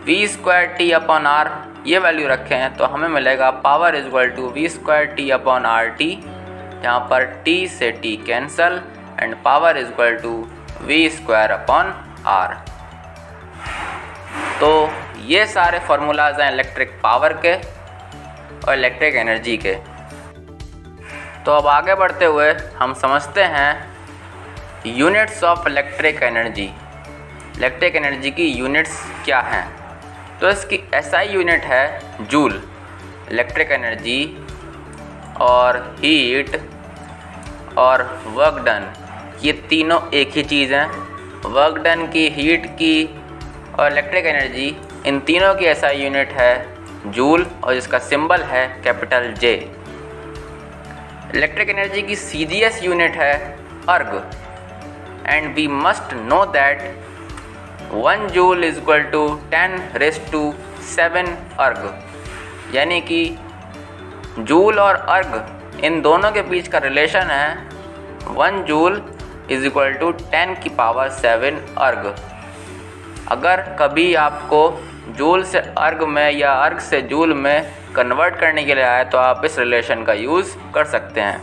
V² T अपॉन R ये वैल्यू रखें तो हमें मिलेगा power is equal to V² T upon RT, जहाँ पर T से T cancel and power is equal to V² upon R। तो ये सारे फार्मूलाज हैं इलेक्ट्रिक पावर के और इलेक्ट्रिक एनर्जी के। तो अब आगे बढ़ते हुए हम समझते हैं units of electric energy. Electric energy की यूनिट्स क्या हैं? तो इसकी SI यूनिट है जूल। इलेक्ट्रिक एनर्जी और हीट और वर्क डन, ये तीनों एक ही चीज़ हैं। वर्क डन की, हीट की और इलेक्ट्रिक एनर्जी, इन तीनों की SI यूनिट है जूल और जिसका सिंबल है कैपिटल J। इलेक्ट्रिक एनर्जी की CGS यूनिट है erg, and we must know that 1 joule is equal to 10⁻⁷ erg, यानी कि जूल और अर्ग इन दोनों के बीच का रिलेशन है 1 जूल इज इक्वल टू 10⁷ अर्ग। अगर कभी आपको जूल से अर्ग में या अर्ग से जूल में कन्वर्ट करने के लिए आए तो आप इस रिलेशन का यूज़ कर सकते हैं।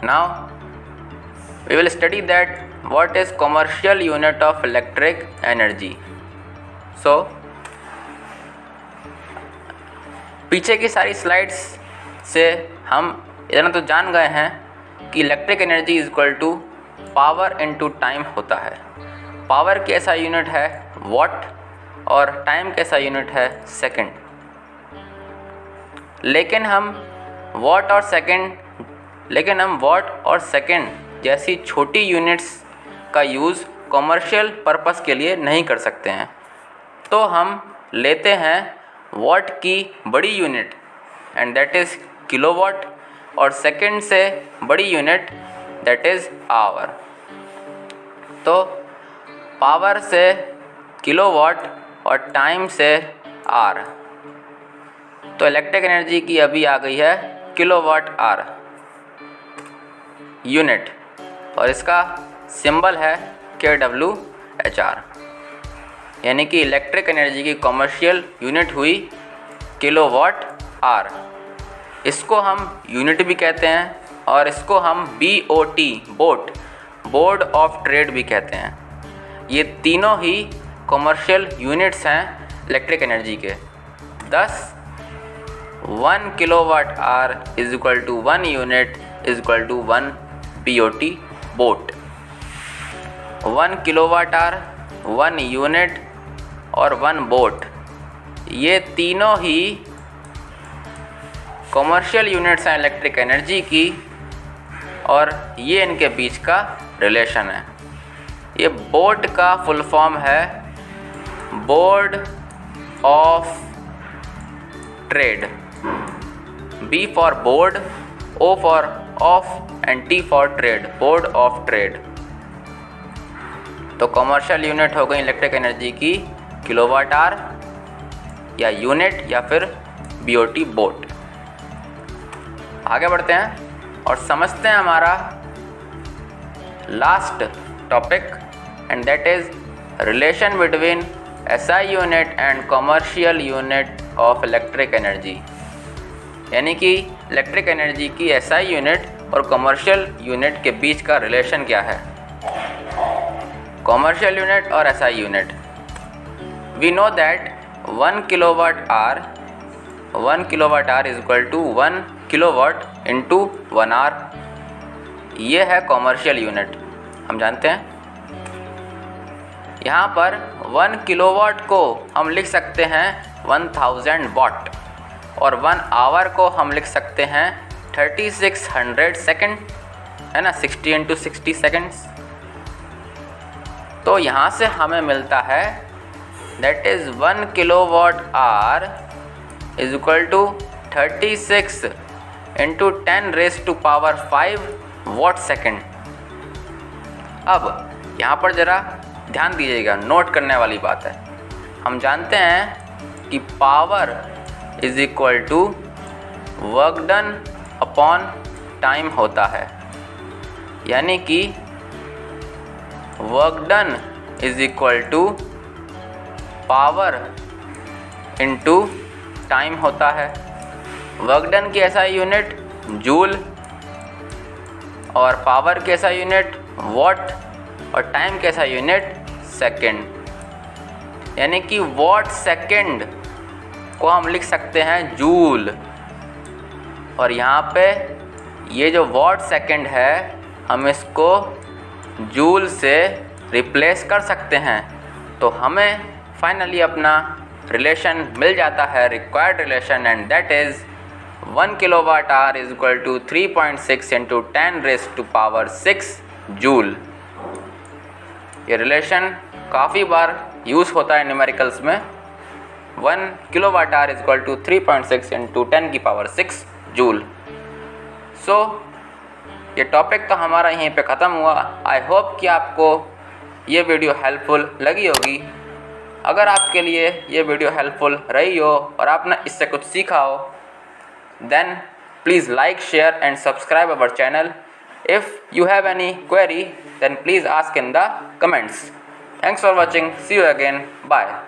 Now we will study that what is commercial unit of electric energy। so पीछे की सारी स्लाइड्स से हम इतना तो जान गए हैं कि electric energy is equal to power into time होता है। पावर की ऐसा यूनिट है वॉट और टाइम का ऐसा यूनिट है सेकंड। लेकिन हम वॉट और सेकंड जैसी छोटी यूनिट्स का यूज़ कमर्शियल पर्पस के लिए नहीं कर सकते हैं, तो हम लेते हैं वॉट की बड़ी unit and that is kilowatt, और सेकंड से बड़ी यूनिट दैट इज़ आवर। तो पावर से किलोवाट और टाइम से आर। तो इलेक्ट्रिक एनर्जी की अभी आ गई है किलोवाट आर यूनिट और इसका सिंबल है kWhr, यानी कि इलेक्ट्रिक एनर्जी की कमर्शियल यूनिट हुई किलोवाट आर। इसको हम यूनिट भी कहते हैं और इसको हम BOT बोर्ड ऑफ ट्रेड भी कहते हैं। ये तीनों ही कमर्शियल यूनिट्स हैं इलेक्ट्रिक एनर्जी के। 1 kilowatt hour is equal to 1 unit is equal to 1 BOT BOT. 1 kilowatt hour, 1 unit और 1 बोट, ये तीनों ही कमर्शियल यूनिट्स हैं इलेक्ट्रिक एनर्जी की और ये इनके बीच का रिलेशन है। ये बोट का फुल फॉर्म है board of trade. B for board, O for of and T for trade, board of trade. तो कमर्शियल यूनिट हो गई इलेक्ट्रिक एनर्जी की किलोवाट आर या यूनिट या फिर BOT बोट। आगे बढ़ते हैं और समझते हैं हमारा last topic and that is relation between SI unit and commercial unit of electric energy, यानी कि इलेक्ट्रिक एनर्जी की SI यूनिट और कमर्शियल यूनिट के बीच का रिलेशन क्या है। कमर्शियल यूनिट और SI unit, we know that 1 kilowatt hour is equal to 1 kilowatt into 1 hour, ये है कमर्शियल यूनिट, हम जानते हैं। यहाँ पर 1 किलोवाट को हम लिख सकते हैं 1000 वाट और 1 आवर को हम लिख सकते हैं 3600 सेकेंड, है ना, 60 इंटू 60 सेकेंड्स। तो यहाँ से हमें मिलता है that is 1 kilowatt hour is equal to 36 into 10⁵ watt second. अब यहाँ पर ज़रा ध्यान दीजिएगा, नोट करने वाली बात है। हम जानते हैं कि power is equal to work done upon time होता है, यानी कि work done is equal to power into time होता है। वर्क डन की ऐसा यूनिट जूल और पावर की ऐसा यूनिट वॉट और टाइम की ऐसा यूनिट सेकेंड, यानी कि वॉट सेकेंड को हम लिख सकते हैं जूल। और यहाँ पे ये जो वॉट सेकेंड है हम इसको जूल से रिप्लेस कर सकते हैं, तो हमें फाइनली अपना रिलेशन मिल जाता है, required relation, and that is 1 kilowatt hour is equal to 3.6 into 10⁻6 joule. ये रिलेशन काफ़ी बार यूज़ होता है न्यूमेरिकल्स में। 1 kilowatt hour is equal to 3.6 into 10⁻6 joule. So ये टॉपिक तो हमारा यहीं पे ख़त्म हुआ। आई होप कि आपको ये वीडियो हेल्पफुल लगी होगी। अगर आपके लिए ये वीडियो हेल्पफुल रही हो और आपने इससे कुछ सीखा हो, then please like, share and subscribe our channel. If you have any query, then please ask in the comments. Thanks for watching. See you again. Bye.